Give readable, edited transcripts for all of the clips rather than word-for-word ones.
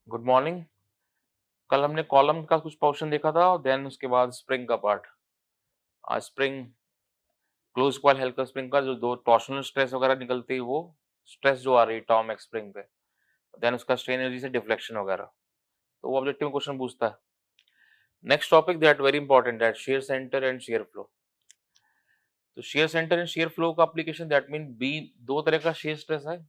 Good morning. कल हमने column का कुछ पोर्शन देखा था और देन उसके बाद स्प्रिंग का पार्ट। आज spring close coil helical spring का जो दो टॉर्शनल स्ट्रेस वगैरह निकलती है, वो स्ट्रेस जो आ रही है टॉर्क स्प्रिंग पे, देन उसका स्ट्रेन एनर्जी से डिफ्लेक्शन वगैरह, तो वो ऑब्जेक्टिव क्वेश्चन पूछता है। Next topic that very important, that shear centre and shear flow. तो shear centre and shear flow का एप्लीकेशन, दैट मीन बीम, दो तरह का शेयर स्ट्रेस है।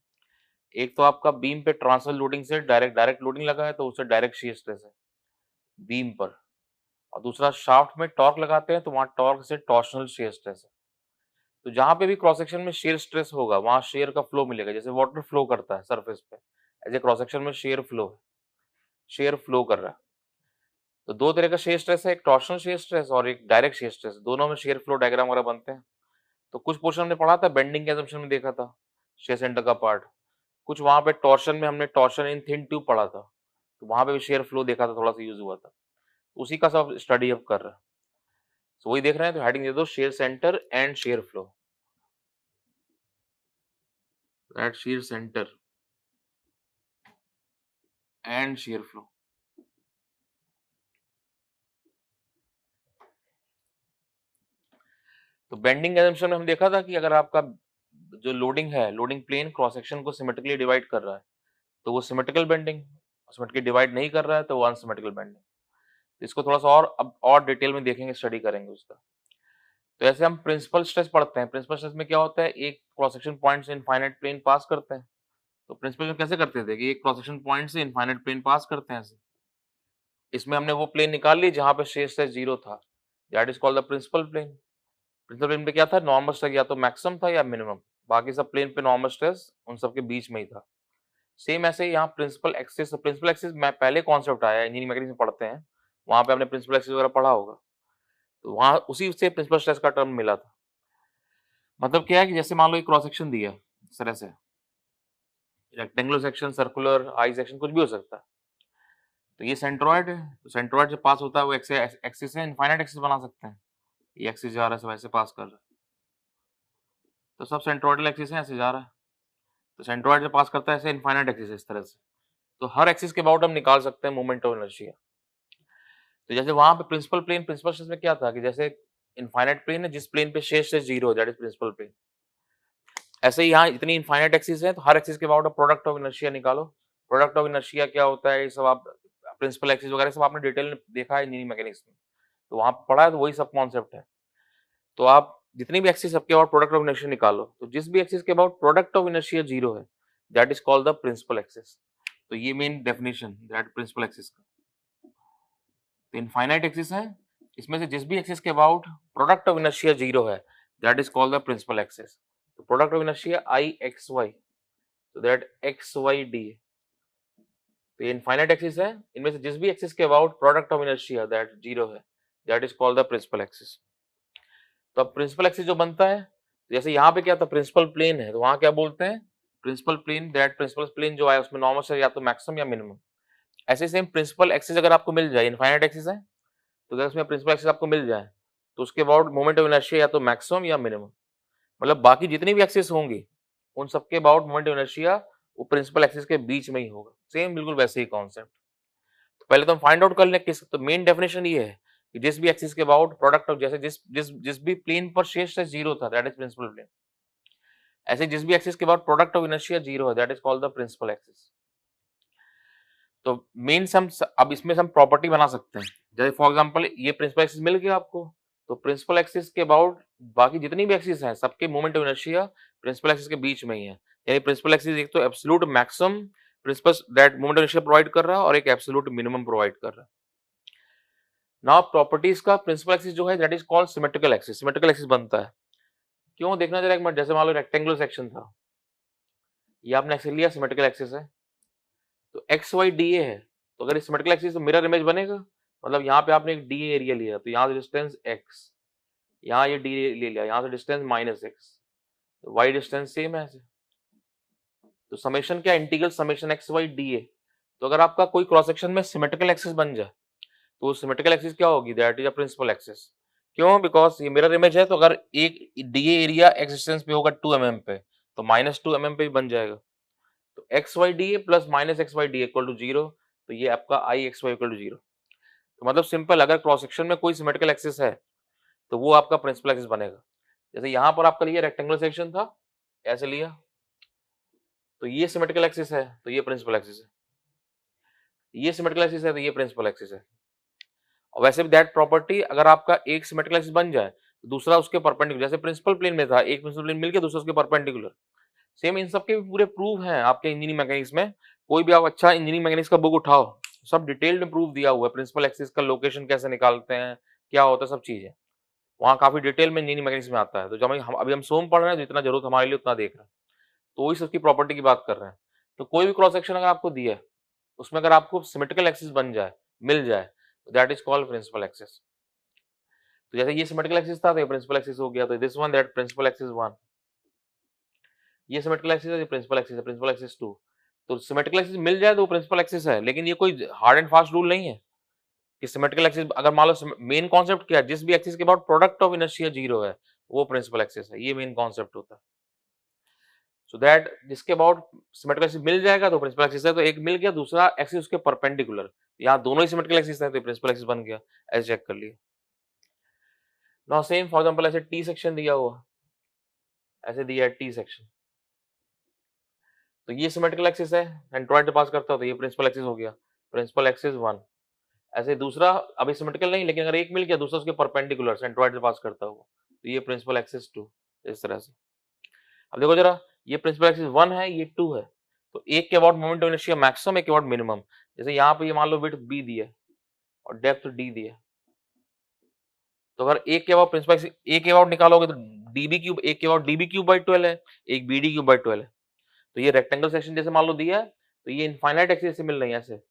एक तो आपका बीम पे ट्रांसफर लोडिंग से डायरेक्ट डायरेक्ट लोडिंग लगा है, तो उससे डायरेक्ट शेयर स्ट्रेस है बीम पर। और दूसरा शाफ्ट में टॉर्क लगाते हैं, तो वहां टॉर्क से टॉर्शनल शेयर स्ट्रेस है। तो जहां पे भी क्रॉस सेक्शन में शेयर स्ट्रेस होगा, वहां शेयर का फ्लो मिलेगा, जैसे वाटर फ्लो करता है सरफेस पे, ऐसे क्रॉस सेक्शन में शेयर फ्लो है, शेयर फ्लो कर रहा है। तो दो तरह का शेयर स्ट्रेस है, एक टॉर्शनल शेयर स्ट्रेस और एक डायरेक्ट शेयर स्ट्रेस। दोनों में शेयर फ्लो डायग्राम वगैरह बनते हैं। तो कुछ पोर्शन हमने पढ़ा था, बेंडिंग के assumption में देखा था शेयर सेंटर का पार्ट। कुछ वहां पे टॉर्शन में हमने टॉर्शन इन थिन ट्यूब पढ़ा था, तो वहां पे भी शेयर फ्लो देखा था, थोड़ा सा यूज हुआ था। उसी का सब स्टडी अब कर रहे हैं। तो वही देख रहे हैं, तो हेडिंग दे दो share centre and shear flow. That shear centre and shear flow. तो बेंडिंग एजम्पशन में हम देखा था कि अगर आपका जो लोडिंग है, लोडिंग प्लेन क्रॉस सेक्शन को सिमेट्रिकली डिवाइड कर रहा है, तो वो सिमेट्रिकल बेंडिंग। सिमेट्रिकली डिवाइड नहीं कर रहा है, तो वो अनसिमेट्रिकल बेंडिंग। तो इसको थोड़ा सा और अब और डिटेल में देखेंगे, स्टडी करेंगे उसका। तो ऐसे हम प्रिंसिपल स्ट्रेस पढ़ते हैं। प्रिंसिपल स्ट्रेस में क्या होता है, एक क्रॉस सेक्शन पॉइंट से इनफाइनाइट प्लेन पास करते हैं। तो प्रिंसिपल में कैसे करते थे कि एक क्रॉस सेक्शन पॉइंट से इनफाइनाइट प्लेन पास करते हैं ऐसे। इसमें हमने वो प्लेन निकाल ली जहां पे शेयर स्ट्रेस 0 था, that is called the principal plane. Principal plane पे क्या था, नॉर्मल स्ट्रेस या तो मैक्सिमम था या मिनिमम। बाकी सब प्लेन पे नॉर्मल स्ट्रेस उन सबके बीच में ही था। सेम ऐसे ही यहाँ प्रिंसिपल एक्सिस। प्रिंसिपल एक्सिस में पहले कॉन्सेप्ट आया, इंजीनियरिंग मैकेनिक्स में पढ़ते हैं, वहां पे हमने प्रिंसिपल एक्सिस वगैरह पढ़ा होगा। तो वहां उसी से प्रिंसिपल स्ट्रेस का टर्म मिला था। मतलब क्या है कि जैसे मान लो एक क्रॉस सेक्शन दिया इस तरह से, rectangular section, circular, I section, कुछ भी हो सकता है। तो ये सेंट्रोइड है, तो सेंट्रोइड जो पास होता है वो एक्सिस है, इनफाइनाइट एक्सिस बना सकते हैं। ये एक्सिस जा रहा है, सब ऐसे पास कर रहा है, तो सब सेंट्रोइडल एक्सिस है, ऐसे जा रहा है। तो सेंट्रोइड जो पास करता है ऐसे इनफाइनाइट एक्सिस है इस तरह से। तो हर एक्सिस के अबाउट हम निकाल सकते हैं मोमेंट ऑफ इनर्शिया। तो जैसे वहां पे प्रिंसिपल प्लेन, प्रिंसिपल स्ट्रेस में क्या था कि जैसे इनफाइनाइट प्लेन है जिस प्लेन पे शेष स्ट्रेस 0 है, दैट इज प्रिंसिपल प्लेन। ऐसे ही यहाँ इतनी इनफाइनाइट एक्सिस है, तो हर एक्सिस के अबाउट प्रोडक्ट ऑफ इनर्शिया निकालो। प्रोडक्ट ऑफ इनर्शिया क्या होता है, ये सब आप प्रिंसिपल एक्सिस वगैरह सब आपने डिटेल में देखा है इंजीनियरिंग मैकेनिक्स में, तो वहां पढ़ा है, तो वही सब कॉन्सेप्ट है। तो आप जितनी भी एक्सिस सबके अबाउट प्रोडक्ट ऑफ इनर्शिया निकालो, तो जिस भी एक्सिस के अबाउट प्रोडक्ट ऑफ इनर्शिया 0 है, that is called the principal axis. तो ये main definition that principal axis का। तो इनफाइनाइट एक्सिस है, इसमें से जिस भी एक्सिस के अबाउट प्रोडक्ट ऑफ इनर्शिया 0 है, that is called the principal axis. तो product of inertia I x Y, तो दैट एक्स वाई डी। तो ये इनफाइनाइट एक्सिस है, इनमें से जिस भी एक्सिस के about product of inertia that 0 है, that is called the principal axis. तो अब प्रिंसिपल एक्सिस जो बनता है, जैसे यहाँ पे क्या था, प्रिंसिपल प्लेन है, तो वहां क्या बोलते हैं, principal plane. That principal plane जो है उसमें नॉर्मल से या तो मैक्सिमम या मिनिमम। ऐसे सेम प्रिंसिपल एक्सिस अगर आपको मिल जाए, इनफाइनाइट एक्सिस है, तो अगर उसमें प्रिंसिपल एक्सिस आपको मिल जाए, तो उसके अबाउट मोमेंट ऑफ इनर्शिया या तो मैक्सिमम या मिनिमम। मतलब बाकी जितनी भी एक्सिस होंगी, उन सबके अबाउट मोमेंट ऑफ इनर्शिया वो प्रिंसिपल एक्सिस के बीच में ही होगा। सेम बिल्कुल वैसे ही कॉन्सेप्ट। तो पहले तो हम फाइंड आउट कर लें किस, तो मेन डेफिनेशन ये है कि जिस भी एक्सिस के अबाउट प्रोडक्ट ऑफ, जैसे जिस जिस जिस भी प्लेन पर शेष स्ट्रेस 0 था, दैट इज प्रिंसिपल प्लेन। ऐसे जिस भी एक्सिस के अबाउट प्रोडक्ट ऑफ इनर्शिया 0 है, that is called the principal axis. तो मेन हम अब इसमें हम प्रॉपर्टी बना सकते हैं। जैसे फॉर एग्जांपल ये प्रिंसिपल एक्सिस मिल गया आपको, तो प्रिंसिपल एक्सिस के अबाउट बाकी जितनी भी एक्सिस हैं, सबके moment of inertia principal axis के बीच में ही है। यानी प्रिंसिपल एक्सिस एक तो absolute maximum principal that moment of inertia provide कर रहा है, और एक एब्सोल्यूट मिनिमम प्रोवाइड कर रहा है। नाउ प्रॉपर्टीज का प्रिंसिपल एक्सिस जो है, that is called symmetrical axis. Symmetrical axis बनता है क्यों, देखना जरा एक मिनट। जैसे मान लो रेक्टेंगुलर सेक्शन था, ये आपने एक्सिस लिया, सिमेट्रिकल एक्सिस है, तो एक्स वाई डी ए है। तो अगर सिमेट्रिकल एक्सिस तो मिरर इमेज बनेगा। मतलब यहाँ पे आपने एक डी एरिया लिया, तो यहाँ से डिस्टेंस एक्स, यहाँ ये डी ले लिया, यहाँ से डिस्टेंस माइनस एक्स, तो वाई डिस्टेंस सेम है ऐसे। तो समेशन क्या, integral summation x Y d a. तो अगर आपका कोई क्रॉस सेक्शन में सिमेट्रिकल एक्सिस बन जाए, तो सिमेट्रिकल एक्सिस क्या होगी, that is a principal axis. क्यों, बिकॉज ये मिरर इमेज है, तो अगर एक डी एरिया एक्स डिस्टेंस पे होगा 2 mm पे, तो -2 mm पे भी बन जाएगा। तो x Y d a plus -x y d equal to 0, तो ये आपका I x y equal to 0। तो मतलब सिंपल, अगर क्रॉस सेक्शन में कोई सिमेट्रिकल एक्सिस है तो वो आपका प्रिंसिपल एक्सिस बनेगा। जैसे यहाँ पर आपका लिया रेक्टेंगुलर सेक्शन था, ऐसे लिया, तो ये सिमेट्रिकल एक्सिस है तो ये प्रिंसिपल एक्सिस है, ये सिमेट्रिकल एक्सिस है तो ये प्रिंसिपल एक्सिस है। और वैसे भी दैट प्रॉपर्टी, अगर आपका एक सिमेट्रिकल एक्सिस बन जाए तो दूसरा उसके परपेंडिकुलर, जैसे प्रिंसिपल प्लेन में था, एक प्रिंसिपल प्लेन मिल गया, दूसरा उसके परपेंडिकुलर, सेम इन सबके भी पूरे प्रूफ हैं आपके इंजीनियरिंग मैकेनिक्स में। कोई भी आप अच्छा इंजीनियरिंग मैकेनिक्स का बुक उठाओ, सब डिटेल में प्रूफ दिया हुआ है, प्रिंसिपल एक्सिस का लोकेशन कैसे निकालते हैं, क्या होता है, सब चीजें वहाँ काफी डिटेल में इंजीनियरिंग मैकेनिक्स में आता है। तो जब हम अभी हम सोम पढ़ रहे हैं, जितना जरूरत हमारे लिए उतना देख रहे हैं, तो इस उसकी प्रॉपर्टी की बात कर रहे हैं। तो कोई भी क्रॉस सेक्शन अगर आपको दिया है, उसमें अगर आपको सिमेट्रिकल एक्सिस बन जाए, मिल जाए, तो that is called principal axis. तो जैसे ये सिमेट्रिकल एक्सिस था तो ये प्रिंसिपल एक्सिस हो गया, तो this one that principal axis 1, ये सिमेट्रिकल एक्सिस है, ये प्रिंसिपल एक्सिस है, प्रिंसिपल एक्सिस 2। तो सिमेट्रिकल एक्सिस मिल जाए तो वो प्रिंसिपल एक्सिस है, लेकिन ये कोई हार्ड एंड फास्ट रूल नहीं है कि सिमेट्रिकल एक्सिस, अगर मान लो मेन कॉन्सेप्ट क्या है, जिस भी एक्सिस के बाद प्रोडक्ट ऑफ इनर्शिया 0 है वो प्रिंसिपल एक्सिस है, ये मेन कॉन्सेप्ट होता है। सो दैट जिसके अबाउट सिमेट्रिकल एक्सिस मिल जाएगा तो प्रिंसिपल एक्सिस है, तो एक मिल गया, दूसरा एक्सिस उसके परपेंडिकुलर, यहाँ दोनों ही सिमेट्रिकल एक्सिस है तो प्रिंसिपल एक्सिस बन गया, ऐसे चेक कर लिया। नाउ सेम फॉर एग्जांपल ऐसे टी सेक्शन दिया हुआ, ऐसे दिया है टी सेक्शन, तो ये सिमेट्रिकल एक्सिस है, सेंट्रॉइड से पास करता हो तो ये प्रिंसिपल एक्सिस हो गया, प्रिंसिपल एक्सिस 1। ऐसे दूसरा अभी सिमेट्रिकल नहीं, लेकिन अगर एक मिल गया, दूसरा उसके परपेंडिकुलर सेंट्रॉइड से पास करता हुआ, तो ये प्रिंसिपल एक्सिस 2, इस तरह से। अब देखो जरा, ये प्रिंसिपल एक्सिस 1 है, ये 2 है, तो एक के about moment of inertia maximum, एक के अबाउट मिनिमम। जैसे यहाँ पे ये मान लो विड्थ b दी है और डेप्थ d दी है, तो अगर एक के अबाउट प्रिंसिपल एक्सिस, एक के अबाउट निकालोगे तो db क्यूब, एक के अबाउट db क्यूब बाई 12 है, एक bd क्यूब बाई 12 है। तो ये रेक्टेंगल सेक्शन जैसे मान लो दिया है, तो ये इनफाइनाइट एक्सिस से मिल रही है, ऐसे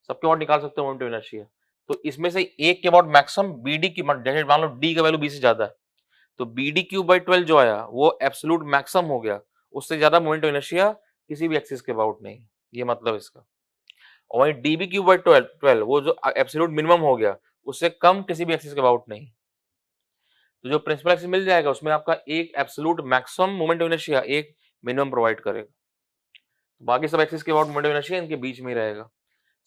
सबके अबाउट निकाल सकते हो मोमेंट ऑफ इनर्शिया। तो इसमें से एक के अबाउट मैक्सिमम bd की, जैसे मान लो d का वैल्यू b से ज्यादा है, तो bd क्यूब बाई 12 जो आया वो एब्सोल्यूट मैक्सिमम हो गया, उससे ज्यादा मोमेंट ऑफ इनर्शिया किसी भी एक्सिस के अबाउट नहीं, ये मतलब इसका। और वहीं db क्यूब बाई 12 वो जो एब्सोल्यूट मिनिमम हो गया, उससे कम किसी भी एक्सिस के अबाउट नहीं। तो जो प्रिंसिपल एक्सिस मिल जाएगा उसमें आपका एक absolute maximum moment of inertia, एक मिनिमम प्रोवाइड करेगा, बाकी सब एक्सिस के अबाउट मोमेंट ऑफ इनर्शिया इनके बीच में रहेगा।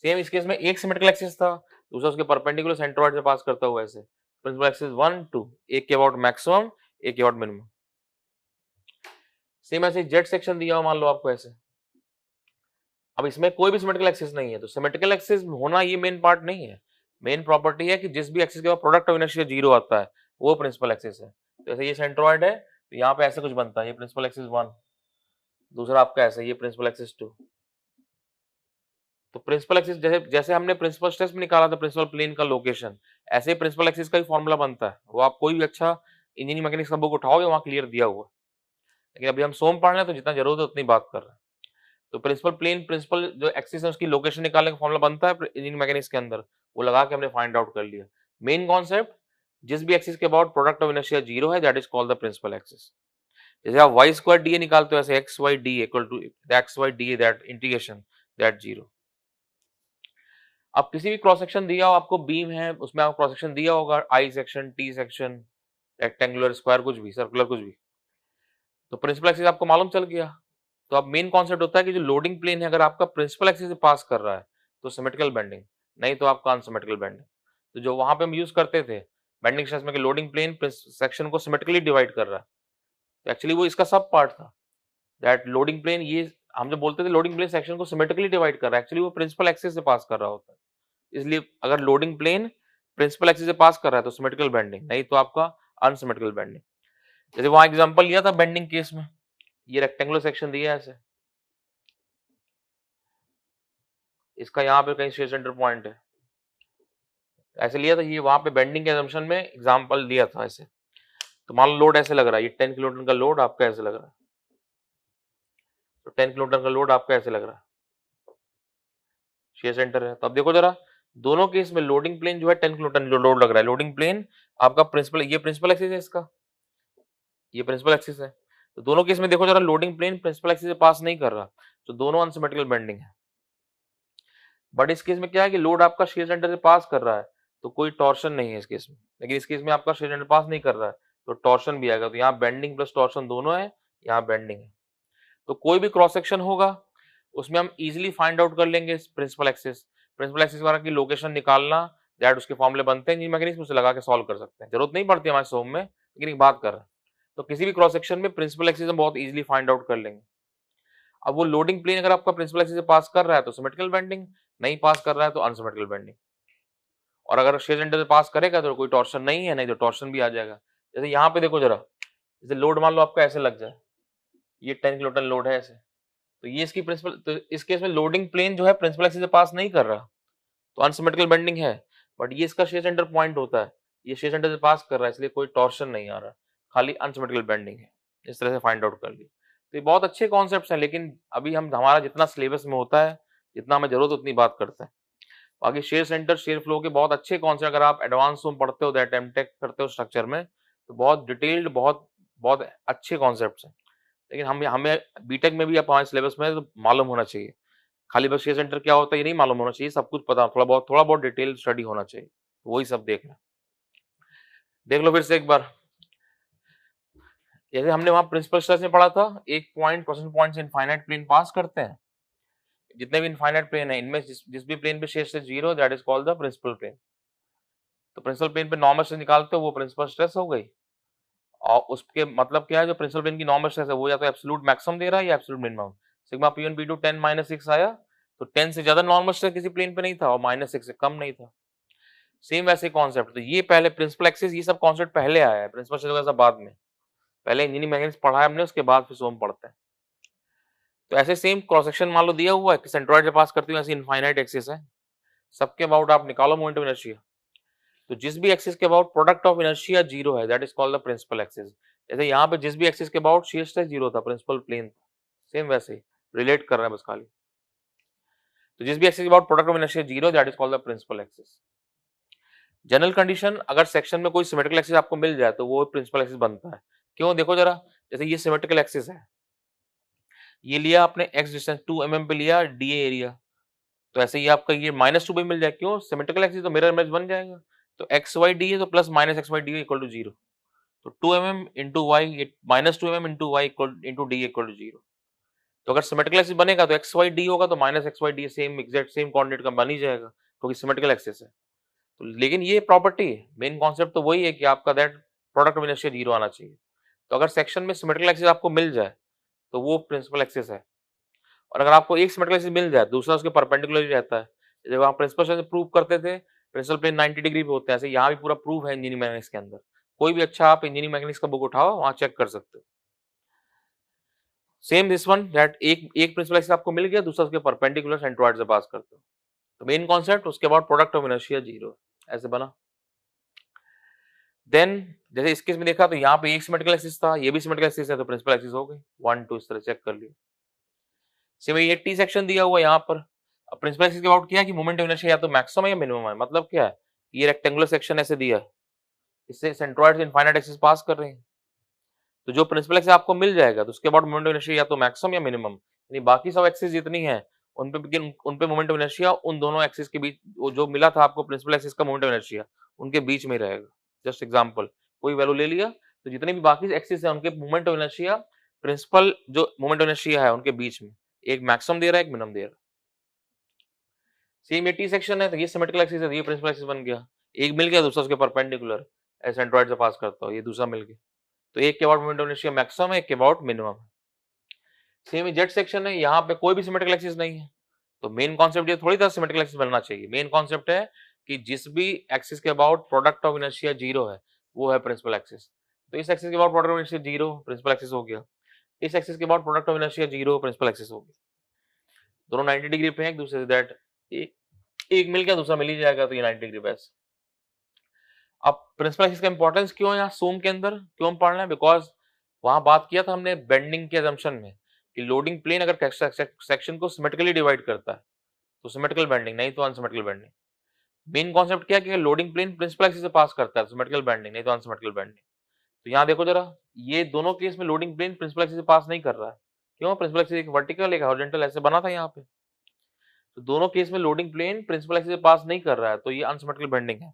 सेम इस केस में एक सिमेट्रिकल एक्सिस था, दूसरा उसके परपेंडिकुलर सेंट्रोइड से पास करता हुआ, ऐसे प्रिंसिपल एक्सिस 1 2, एक के अबाउट मैक्सिमम, एक के अबाउट मिनिमम। सेम ऐसे जेड सेक्शन दिया हो मान लो आपको ऐसे, अब इसमें कोई भी सिमेट्रिकल एक्सिस नहीं है, तो सिमेट्रिकल एक्सिस होना ये मेन पार्ट नहीं है, मेन प्रॉपर्टी है कि जिस भी एक्सिस के बाद प्रोडक्ट ऑफ इनर्शिया 0 आता है वो प्रिंसिपल एक्सिस है। तो जैसे ये सेंट्रोइड है तो यहाँ पे ऐसे कुछ बनता है, ये प्रिंसिपल एक्सिस 1, दूसरा आपका ऐसे ये प्रिंसिपल एक्सिस 2। तो प्रिंसिपल एक्सिस जैसे जैसे हमने प्रिंसिपल स्ट्रेस में निकाला था प्रिंसिपल प्लेन का लोकेशन, ऐसे ही प्रिंसिपल एक्सिस का ही फॉर्मूला बनता है, वो आप कोई भी अच्छा इंजीनियरिंग मैकेनिक्स का बुक उठाओगे वहां क्लियर दिया हुआ है। लेकिन अभी हम सोम पढ़ रहे हैं तो जितना जरूरत है उतनी बात कर रहे हैं। तो प्रिंसिपल प्लेन, प्रिंसिपल जो एक्सिस है उसकी लोकेशन निकालने का फॉर्मूला बनता है इंजीनियरिंग मैकेनिक्स के अंदर, वो लगा के हमने फाइंड आउट कर लिया। मेन कॉन्सेप्ट, जिस भी एक्सिस के अबाउट प्रोडक्ट ऑफ इनर्शिया 0 है that is called the principal axis. जैसे आप वाई स्क्वायर डी निकालते हो ऐसे x Y d equal to x Y d that integration that 0। अब किसी भी क्रॉस सेक्शन दिया हो आपको, बीम है उसमें आपको क्रॉस सेक्शन दिया होगा, I section, T section, rectangular, square, कुछ भी, सर्कुलर, कुछ भी, तो प्रिंसिपल एक्सिस आपको मालूम चल गया। तो अब मेन कॉन्सेप्ट होता है कि जो लोडिंग प्लेन है अगर आपका प्रिंसिपल एक्सिस से पास कर रहा है तो सिमेट्रिकल बेंडिंग, नहीं तो आपका अनसिमेट्रिकल बेंडिंग। तो जो वहां पे हम यूज करते थे बेंडिंग स्ट्रेस में कि लोडिंग प्लेन सेक्शन को सिमेट्रिकली डिवाइड कर रहा है, तो एक्चुअली वो इसका सब पार्ट था, दैट लोडिंग प्लेन, ये हम जो बोलते थे लोडिंग प्लेन सेक्शन को सिमेट्रिकली डिवाइड कर रहा है, एक्चुअली वो प्रिंसिपल एक्सिस से पास कर रहा होता है। इसलिए अगर लोडिंग प्लेन प्रिंसिपल एक्सिस से पास कर रहा है तो सिमेट्रिकल बेंडिंग, नहीं तो आपका अनसिमेट्रिकल बेंडिंग। जैसे वहां एग्जांपल लिया था बेंडिंग केस में, ये रेक्टेंगुलर सेक्शन दिया है ऐसे, इसका यहाँ पे कहीं शेयर सेंटर पॉइंट है, ऐसे लिया था, ये वहां पे बेंडिंग के असम्पशन में एग्जांपल दिया था ऐसे। तो मान लो लोड ऐसे लग रहा है, ये 10 किलोन्यूटन का लोड आपका ऐसे लग रहा है, तो 10 किलोन्यूटन का लोड आपका ऐसे लग रहा है, शेयर सेंटर है। तो अब देखो जरा, दोनों केस में लोडिंग प्लेन जो है 10 किलोन्यूटन लोड लग रहा है, लोडिंग प्लेन आपका प्रिंसिपल, ये प्रिंसिपल एक्सिस है इसका, ये प्रिंसिपल एक्सिस है। तो दोनों केस में देखो जरा, लोडिंग प्लेन प्रिंसिपल एक्सिस से पास नहीं कर रहा, तो दोनों अनसिमेट्रिकल बेंडिंग है। बट इस केस में क्या है कि लोड आपका शेयर सेंटर से पास कर रहा है तो कोई टॉर्शन नहीं है इस केस में, लेकिन इस केस में आपका शेयर सेंटर पास नहीं कर रहा है तो टॉर्शन भी आएगा। तो यहाँ बेंडिंग प्लस टॉर्शन दोनों है, यहाँ बेंडिंग है। तो कोई भी क्रॉस सेक्शन होगा उसमें हम इजीली फाइंड आउट कर लेंगे प्रिंसिपल एक्सिस, प्रिंसिपल एक्सिस वगैरह की लोकेशन निकालना, दैट उसके फॉर्मूले बनते हैं, इंजीनियरिंग मैकेनिक्स उसे लगा के सॉल्व कर सकते हैं, जरूरत नहीं पड़ती हमारे सोम में, लेकिन एक बात कर रहे हैं। तो किसी भी क्रॉस सेक्शन में प्रिंसिपल एक्सिस हम बहुत इजीली फाइंड आउट कर लेंगे। अब वो लोडिंग प्लेन अगर आपका प्रिंसिपल एक्सिस से पास कर रहा है तो सिमेट्रिकल बेंडिंग, नहीं पास कर रहा है तो अनसिमेट्रिकल बेंडिंग। और अगर शेयर सेंटर से पास करेगा तो कोई टॉर्शन नहीं है, नहीं तो टॉर्शन भी आ जाएगा। जैसे यहाँ पे देखो जरा, जैसे लोड मान लो आपका ऐसे लग जाए, ये 10 किलोटन लोड है ऐसे, तो ये इसकी प्रिंसिपल, तो इस केस में लोडिंग प्लेन जो है प्रिंसिपल एक्सिस से पास नहीं कर रहा, तो अनसिमेट्रिकल बेंडिंग है। बट ये इसका शेयर सेंटर पॉइंट होता है, ये शेयर सेंटर से पास कर रहा है, इसलिए कोई टॉर्शन नहीं आ रहा, खाली अनसिमेट्रिकल बेंडिंग है। इस तरह से फाइंड आउट कर ली। तो ये बहुत अच्छे कॉन्सेप्ट्स हैं, लेकिन अभी हम हमारा जितना सिलेबस में होता है, जितना हमें जरूरत उतनी बात करते हैं। बाकी शेयर सेंटर, शेयर फ्लो के बहुत अच्छे कॉन्सेप्ट, अगर आप एडवांस में पढ़ते हो, दैट एमटेक करते हो स्ट्रक्चर में, तो बहुत डिटेल्ड, बहुत बहुत अच्छे कॉन्सेप्ट्स हैं। लेकिन हमें बीटेक में भी आप हमारे सिलेबस में तो मालूम होना चाहिए, खाली बस शेयर सेंटर क्या होता है ये नहीं मालूम होना चाहिए, सब कुछ पता, थोड़ा बहुत डिटेल स्टडी होना चाहिए, वही सब देख रहे हैं। देख लो फिर से एक बार, जैसे हमने वहां प्रिंसिपल स्ट्रेस में पढ़ा था, एक पॉइंट क्वेश्चन पॉइंट से इनफाइनाइट प्लेन पास करते हैं, जितने भी इनफाइनाइट प्लेन है इनमें जिस भी प्लेन पे shear stress 0, that is called the principal plane. तो प्रिंसिपल प्लेन पे नॉर्मल स्ट्रेस निकालते हो, वो प्रिंसिपल स्ट्रेस हो गई। और उसके मतलब क्या है, जो प्रिंसिपल प्लेन की नॉर्मल स्ट्रेस है वो या तो एब्सोल्यूट मैक्सिमम दे रहा है या absolute minimum. Sigma P1 P2 10 - 6 आया, तो 10 से ज्यादा नॉर्मल स्ट्रेस किसी प्लेन पे नहीं था और -6 से कम नहीं था। सेम वैसे कॉन्सेप्ट, तो ये पहले प्रिंसिपल एक्सिस, ये सब कॉन्सेप्ट पहले आया है, प्रिंसिपल स्ट्रेस वगैरह सब बाद में। पहले इंजीनियरिंग मैकेनिक्स पढ़ा है हमने, उसके बाद फिर सोम पढ़ते हैं। तो ऐसे सेम क्रॉस सेक्शन मान लो दिया हुआ है कि सेंट्रॉइड से पास करती हुई ऐसी इनफाइनाइट एक्सिस है, सबके अबाउट आप निकालो मोमेंट ऑफ इनर्शिया। तो जिस भी एक्सिस के अबाउट प्रोडक्ट ऑफ इनर्शिया 0 है, that is called the principal axis. जैसे यहाँ पे जिस भी एक्सिस के अबाउट शीयर स्ट्रेस 0 था, प्रिंसिपल प्लेन था, सेम वैसे ही रिलेट कर रहा है बस खाली। तो जिस भी एक्सिस के about product of inertia 0, that is called the principal axis. General condition, अगर सेक्शन में कोई सिमेट्रिकल एक्सिस आपको मिल जाए तो वो प्रिंसिपल एक्सिस बनता है। क्यों, देखो जरा, जैसे ये सिमेट्रिकल एक्सिस है, ये लिया आपने x डिस्टेंस 2 mm पे लिया dA एरिया, तो ऐसे ही आपका ये -2 भी मिल जाए, क्यों, सिमेट्रिकल एक्सिस तो मिरर इमेज बन जाएगा। तो xy d है तो plus -xy d equal to 0, तो 2 mm into y, -2 mm into y into d equal to 0। तो अगर सिमेट्रिकल एक्सिस बनेगा तो xy d होगा, तो -xy d same exact same coordinate का बन ही जाएगा, क्योंकि सिमेट्रिकल एक्सिस है। तो लेकिन ये प्रॉपर्टी, मेन कॉन्सेप्ट तो वही है कि आपका दैट प्रोडक्ट ऑफ इनर्शिया 0 आना चाहिए। तो अगर सेक्शन में सिमेट्रिकल एक्सिस आपको मिल जाए तो वो प्रिंसिपल एक्सिस है। और अगर आपको एक सिमेट्रिकल एक्सिस मिल जाए, दूसरा उसके परपेंडिकुलर ही रहता है, जब आप प्रिंसिपल से प्रूव करते थे, प्रिंसिपल प्लेन 90 डिग्री पे होते हैं, ऐसे यहाँ भी पूरा प्रूव है इंजीनियरिंग मैकेनिक्स के अंदर। कोई भी अच्छा आप इंजीनियरिंग मैकेनिक्स का बुक उठाओ, वहां चेक कर सकते हो। सेम दिस वन, दैट एक प्रिंसिपल एक्सिस आपको मिल गया, दूसरा उसके परपेंडिकुलर सेंट्रोइड से पास करते हो। तो मेन कॉन्सेप्ट, उसके बाद प्रोडक्ट ऑफ इनर्शिया 0 ऐसे बना। देन जैसे इस केस में देखा तो यहाँ पे एक सिमेट्रिकल एक्सिस था, ये भी सिमेट्रिकल एक्सिस है, तो प्रिंसिपल एक्सिस हो गई 1 2, इस तरह चेक कर लिया। सेम ये टी सेक्शन दिया हुआ यहाँ पर, अब प्रिंसिपल एक्सिस के अबाउट क्या है कि मोमेंट ऑफ इनर्शिया या तो मैक्सिमम है या मिनिमम है। मतलब क्या है, ये रेक्टेंगुलर सेक्शन ऐसे दिया है, इससे सेंट्रोइड से इनफाइनाइट एक्सिस पास कर रहे हैं, तो जो प्रिंसिपल एक्सिस आपको मिल जाएगा तो उसके बाद मोमेंट ऑफ इनर्शिया या तो मैक्सिमम या मिनिमम, यानी बाकी सब एक्सिस जितनी है उन पे मोमेंट ऑफ इनर्शिया उन दोनों एक्सिस के बीच, जो मिला था आपको प्रिंसिपल एक्सिस का मोमेंट ऑफ इनर्शिया, उनके बीच में रहेगा। जस्ट एग्जांपल, कोई वैल्यू ले लिया, तो जितने भी बाकी एक्सिस है उनके मोमेंट ऑफ इनर्शिया, प्रिंसिपल जो मोमेंट ऑफ इनर्शिया है उनके बीच में एक मैक्सिमम दे रहा है, एक मिनिमम दे रहा है। सेम ये टी सेक्शन है, तो ये सिमेट्रिकल एक्सिस है, तो ये प्रिंसिपल एक्सिस बन गया। एक मिल गया, दूसरा उसके परपेंडिकुलर सेंट्रोइड से पास करता हो, ये दूसरा मिल गया, तो एक के about moment of inertia maximum है, एक के अबाउट मिनिमम है। सेम जेड सेक्शन है, यहाँ पे कोई भी सिमेट्रिकल एक्सिस नहीं है, तो मेन कॉन्सेप्ट ये थोड़ी था सिमेट्रिकल एक्सिस बनना चाहिए। मेन कॉन्सेप्ट है कि जिस भी एक्सिस के अबाउट प्रोडक्ट ऑफ इनर्शिया 0 है, वो है प्रिंसिपल एक्सिस। तो इस एक्सिस के about product of inertia 0 principal axis हो गया, इस एक्सिस के about product of inertia 0 principal axis हो गया। दोनों 90 डिग्री पे हैं एक दूसरे से, दैट एक मिल गया, दूसरा मिल ही जाएगा, तो ये 90 डिग्री पे है। अब प्रिंसिपल एक्सिस का इंपॉर्टेंस क्यों है यहाँ सोम के अंदर, क्यों पढ़ना है, बिकॉज वहां बात किया था हमने बेंडिंग के असम्पशन में कि लोडिंग प्लेन अगर सेक्शन को सिमेट्रिकली डिवाइड करता है तो सिमेट्रिकल बेंडिंग, नहीं तो अनसिमेट्रिकल बेंडिंग। मेन कॉन्सेप्ट क्या है कि लोडिंग प्लेन प्रिंसिपल एक्सिस से पास करता है, सिमेट्रिकल बेंडिंग, नहीं तो अनसिमेट्रिकल बेंडिंग। तो यहाँ देखो जरा, ये दोनों केस में लोडिंग प्लेन प्रिंसिपल एक्सिस से पास नहीं कर रहा है। क्यों, प्रिंसिपल एक्सिस एक वर्टिकल एक हॉरिजॉन्टल ऐसे बना था यहाँ पे, तो दोनों केस में लोडिंग प्लेन प्रिंसिपल एक्सिस से पास नहीं कर रहा है, तो ये अनसिमेट्रिकल बेंडिंग है।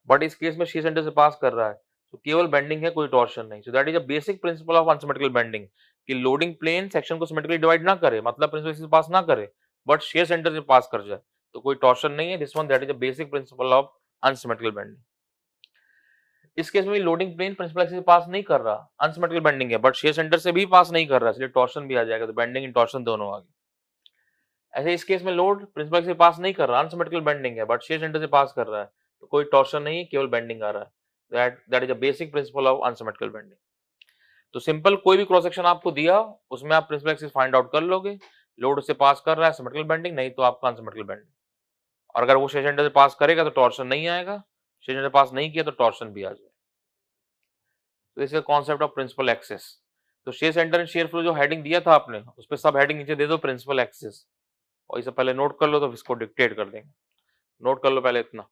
बट इस केस में शीयर सेंटर से पास कर रहा है, तो केवल बेंडिंग है, कोई टॉर्शन नहीं। So that is a basic principle of unsymmetrical bending, कि लोडिंग प्लेन सेक्शन को सिमेट्रिकली डिवाइड ना करे, मतलब प्रिंसिपल एक्सिस से पास ना करे, बट शेयर सेंटर से पास कर जाए, तो कोई टॉर्शन नहीं है। This one that is the basic principle of unsymmetrical bending. इस केस में लोडिंग प्लेन प्रिंसिपल एक्सिस से पास नहीं कर रहा, अनसिमेट्रिकल बेंडिंग है, बट शेयर सेंटर से भी पास नहीं कर रहा, इसलिए टॉर्शन भी आ जाएगा, तो बेंडिंग एंड टॉर्शन दोनों आ गए। ऐसे इस केस में लोड प्रिंसिपल एक्सिस से पास नहीं कर रहा, अनसिमेट्रिकल बेंडिंग है, बट शेयर सेंटर से पास कर रहा है, तो कोई टॉर्शन नहीं है, केवल बेंडिंग आ रहा है। That is the basic principle of unsymmetrical bending. तो सिंपल, कोई भी क्रॉस सेक्शन आपको दिया, उसमें आप प्रिंसिपल एक्सिस फाइंड आउट कर लोगे, लोड उससे पास कर रहा है, सिमेट्रिकल बेंडिंग, नहीं तो आपका अनसिमेट्रिकल बेंडिंग। और अगर वो शेयर सेंटर से पास करेगा तो टॉर्शन नहीं आएगा, शेयर सेंटर से पास नहीं किया तो टॉर्शन भी आ जाएगा। तो इसका कॉन्सेप्ट ऑफ प्रिंसिपल एक्सिस। तो shear centre and shear flow जो हेडिंग दिया था आपने, उस पर सब हेडिंग नीचे दे दो प्रिंसिपल एक्सिस, और इसे पहले नोट कर लो, तो इसको डिक्टेट कर देंगे। नोट कर लो पहले इतना।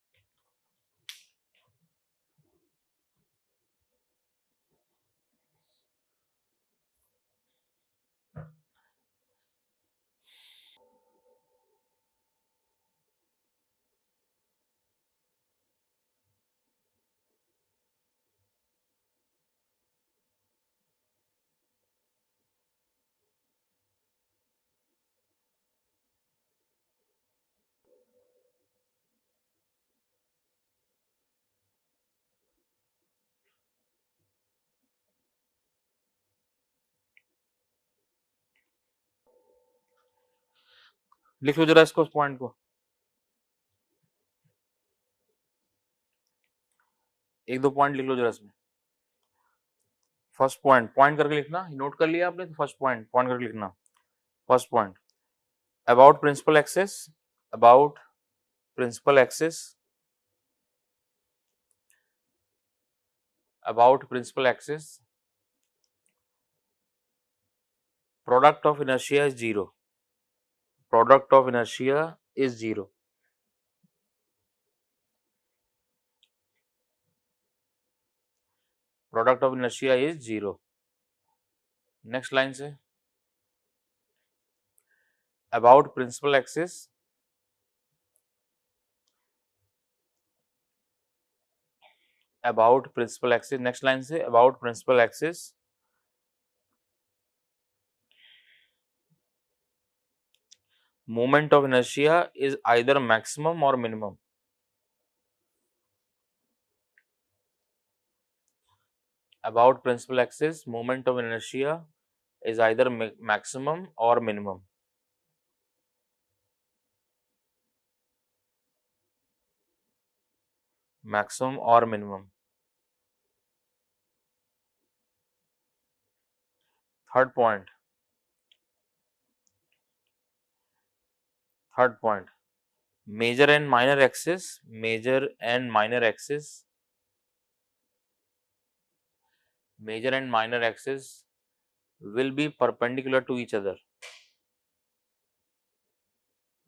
लिख लो जरा इसको, उस पॉइंट को, एक दो पॉइंट लिख लो जरा इसमें। फर्स्ट पॉइंट पॉइंट करके लिखना, नोट कर लिया आपने, तो फर्स्ट पॉइंट पॉइंट करके लिखना। First point, about principal axis, about principal axis, about principal axis, product of inertia is 0, product of inertia is 0, product of inertia is 0। Next line से, about principal axis, about principal axis, next line से, about principal axis, moment of inertia is either maximum or minimum, about principal axis, moment of inertia is either maximum or minimum, maximum or minimum। Third point, third point, major and minor axis, major and minor axis, major and minor axis will be perpendicular to each other,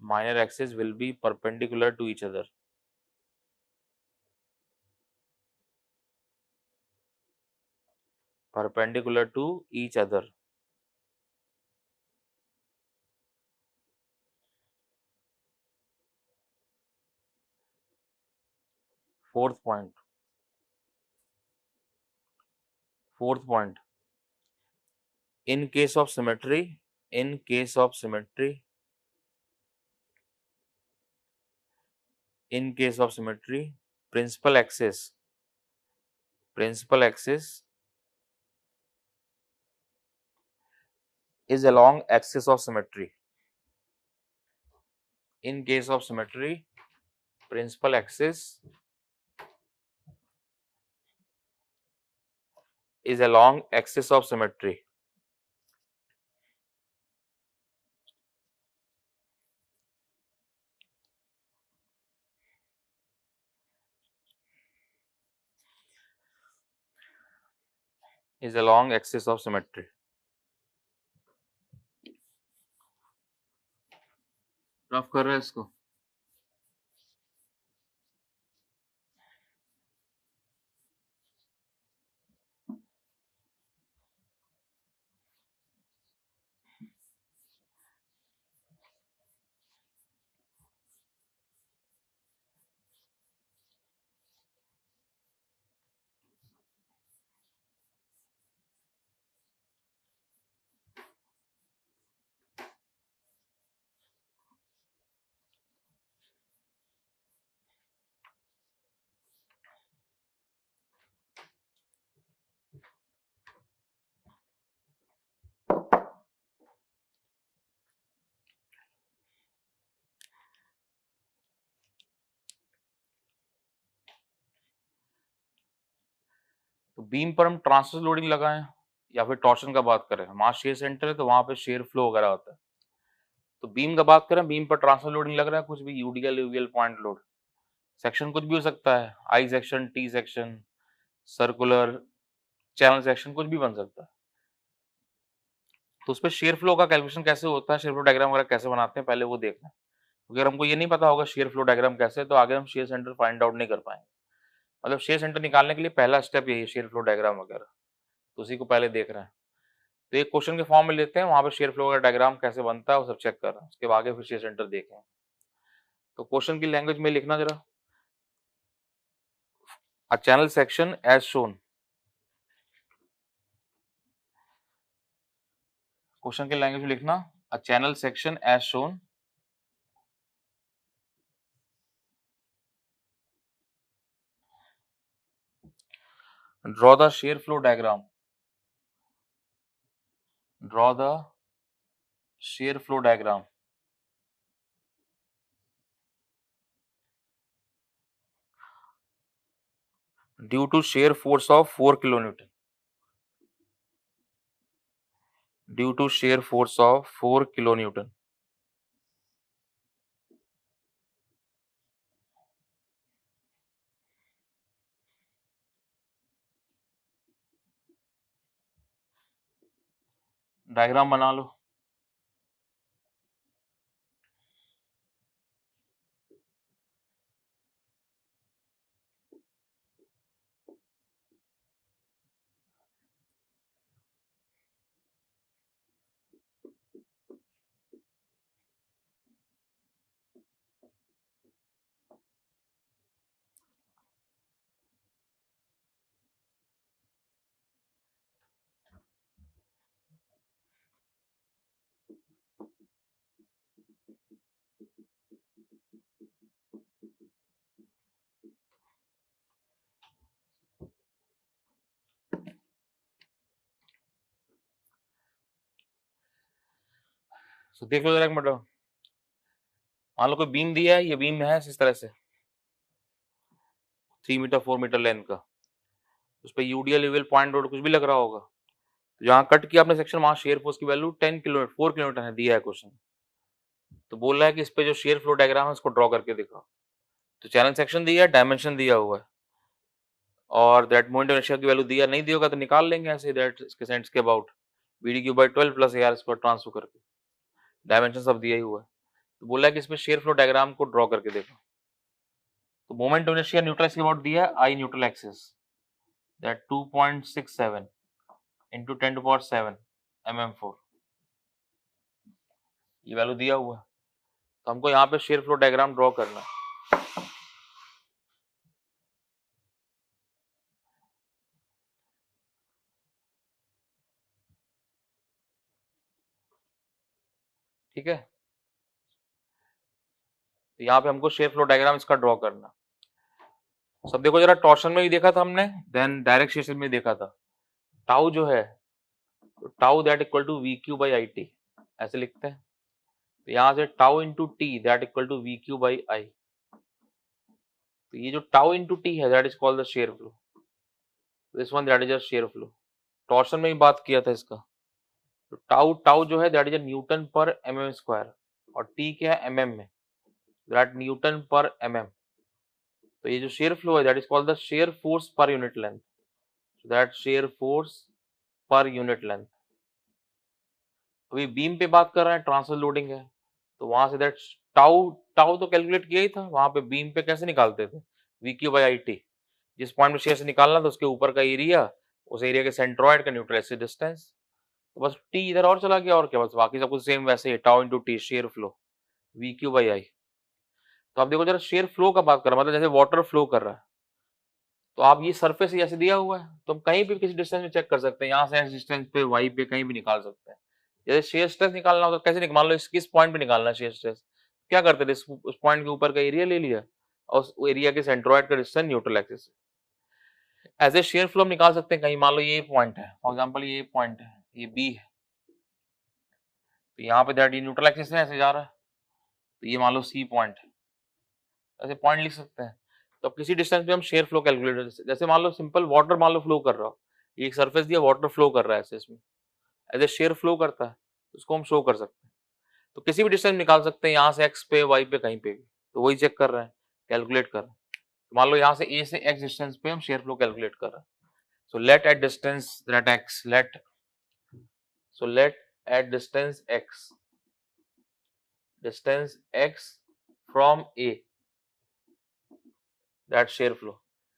minor axis will be perpendicular to each other, perpendicular to each other। fourth point, fourth point, in case of symmetry, in case of symmetry, in case of symmetry, principal axis, principal axis is along axis of symmetry, in case of symmetry, principal axis is along axis of symmetry, is along axis of symmetry। Rough कर रहे हैं इसको। तो beam पर हम transverse loading लगाएं या फिर टॉर्शन का बात करें, वहां शेयर सेंटर है तो वहां पे शेयर फ्लो वगैरह होता है। तो बीम का बात करें, बीम पर ट्रांसफर लोडिंग लग रहा है, कुछ भी UDL UVL point load, section कुछ भी हो सकता है, I section, T section, circular, channel section, कुछ भी बन सकता है। तो उस पर शेयर फ्लो का कैलकुलेशन कैसे होता है, शेयर फ्लो डायग्राम वगैरह कैसे बनाते हैं, पहले वो देखना है। अगर हमको ये नहीं पता होगा शेयर फ्लो डायग्राम कैसे, तो आगे हम शेयर सेंटर फाइंड आउट नहीं कर पाएंगे। मतलब शेयर सेंटर निकालने के लिए पहला स्टेप यही है, शेयर फ्लो डायग्राम वगैरह, तो उसी को पहले देख रहे हैं। तो एक क्वेश्चन के फॉर्म में लेते हैं, वहां पे शेयर फ्लो का डायग्राम कैसे बनता है वो सब चेक कर रहे हैं, उसके बाद आगे फिर शेयर सेंटर देखें। तो क्वेश्चन की लैंग्वेज में लिखना जरा, a channel section as shown. Question की लैंग्वेज में लिखना, a channel section as shown draw the shear flow diagram, draw the shear flow diagram due to shear force of 4 kilonewton, due to shear force of 4 kilonewton। Diagram बना लो। तो देख लो जरा एक minute, मान लो कोई बीम दिया है, ये बीम है इस तरह से 3 मीटर 4 मीटर लेंथ का, उस पर यूडीएल यूवीएल पॉइंट लोड कुछ भी लग रहा होगा, तो जहाँ कट किया आपने सेक्शन वहां शेयर फोर्स की वैल्यू 10 किलो 4 किलोमीटर है, दिया है क्वेश्चन। तो बोल रहा है कि इस पे जो शेयर फ्लो डायग्राम है उसको ड्रॉ करके दिखाओ। तो चैनल सेक्शन दिया है, डायमेंशन दिया हुआ है, और दैट मोमेंट ऑफ इनर्शिया की वैल्यू दिया नहीं, दिया होगा तो निकाल लेंगे ऐसे, दैट इसके सेंट्स के about b d cube by 12 plus AR square transfer करके, डायमेंशन सब दिया ही हुआ है। तो बोला है कि इसमें शेयर फ्लो डायग्राम को ड्रॉ करके देखो। तो moment of inertia neutral axis के अबाउट दिया है, आई neutral axis that 2.67 into 10 to power 7 mm4, ये वैल्यू दिया हुआ है। तो हमको यहाँ पे शेयर फ्लो डायग्राम ड्रॉ करना है। ठीक है, तो यहाँ पे हमको शेयर फ्लो डायग्राम इसका ड्रॉ करना। सब देखो जरा, टॉर्शन में भी देखा था हमने, देन डायरेक्ट शेयर में देखा था। टाउ जो है, तो tau that equal to V Q by I T, ऐसे लिखते हैं। तो यहाँ से tau into T that equal to V Q by I. तो ये जो टाउ इंटू टी है that is called the shear flow, this one that is a shear flow. Torsion में भी बात किया था इसका। तो टाउ टाउ जो है दैट इज अ न्यूटन पर mm स्क्वायर, और टी क्या है mm में, दैट न्यूटन पर mm। तो ये जो शेयर फ्लो है that is called the share force पर unit length, that share force पर यूनिट लेंथ। अभी बीम पे बात कर रहे हैं, ट्रांसफर लोडिंग है, तो वहां से दैट टाउ टाउ तो कैलकुलेट किया ही था, वहां पे बीम पे कैसे निकालते थे, we Q by I T. जिस पॉइंट में शेयर से निकालना था उसके ऊपर का एरिया, उस एरिया के सेंट्रॉइड का न्यूट्रल एक्सिस डिस्टेंस। तो बस टी इधर और चला गया, और क्या, बस बाकी सब कुछ सेम वैसे ही, tau into T shear flow, V Q by I. तो आप देखो जरा, शेयर फ्लो का बात कर रहा है, मतलब जैसे वाटर फ्लो कर रहा है, तो आप ये सरफेस ऐसे दिया हुआ है, तो हम कहीं भी किसी डिस्टेंस में चेक कर सकते हैं, यहाँ से इस डिस्टेंस पे वाई पे कहीं भी निकाल सकते हैं। जैसे शेयर स्ट्रेस निकालना हो तो कैसे निकाल लो, किस पॉइंट पे निकालना है शेयर स्ट्रेस, क्या करते थे, उस पॉइंट के ऊपर का एरिया ले लिया और उस एरिया के सेंट्रॉइड का डिस्टेंस न्यूट्रल एक्सिस से। एज ए शेयर फ्लो हम निकाल सकते हैं, कहीं मान लो ये पॉइंट है, फॉर एग्जांपल ये पॉइंट है, ये बी है, तो यहाँ पे दैट ये न्यूट्रल एक्सिस है, ऐसे जा रहा है, तो ये मान लो सी पॉइंट है, ऐसे पॉइंट लिख सकते हैं। तो अब किसी डिस्टेंस पे हम शेयर फ्लो कैलकुलेट, जैसे मान लो सिंपल वाटर मान लो फ्लो कर रहा हो, ये एक सरफेस दिया, वाटर फ्लो कर रहा है ऐसे इसमें, एज ए शेयर फ्लो करता है, उसको हम शो कर सकते हैं। तो किसी भी डिस्टेंस निकाल सकते हैं यहाँ से एक्स पे, वाई पे, कहीं पे भी, तो वही चेक कर रहे हैं, कैलकुलेट कर रहे हैं। तो मान लो यहाँ से ए से एक्स डिस्टेंस पे हम शेयर फ्लो कैलकुलेट कर रहे हैं। So let at distance that X, let at distance X from A that shear flow.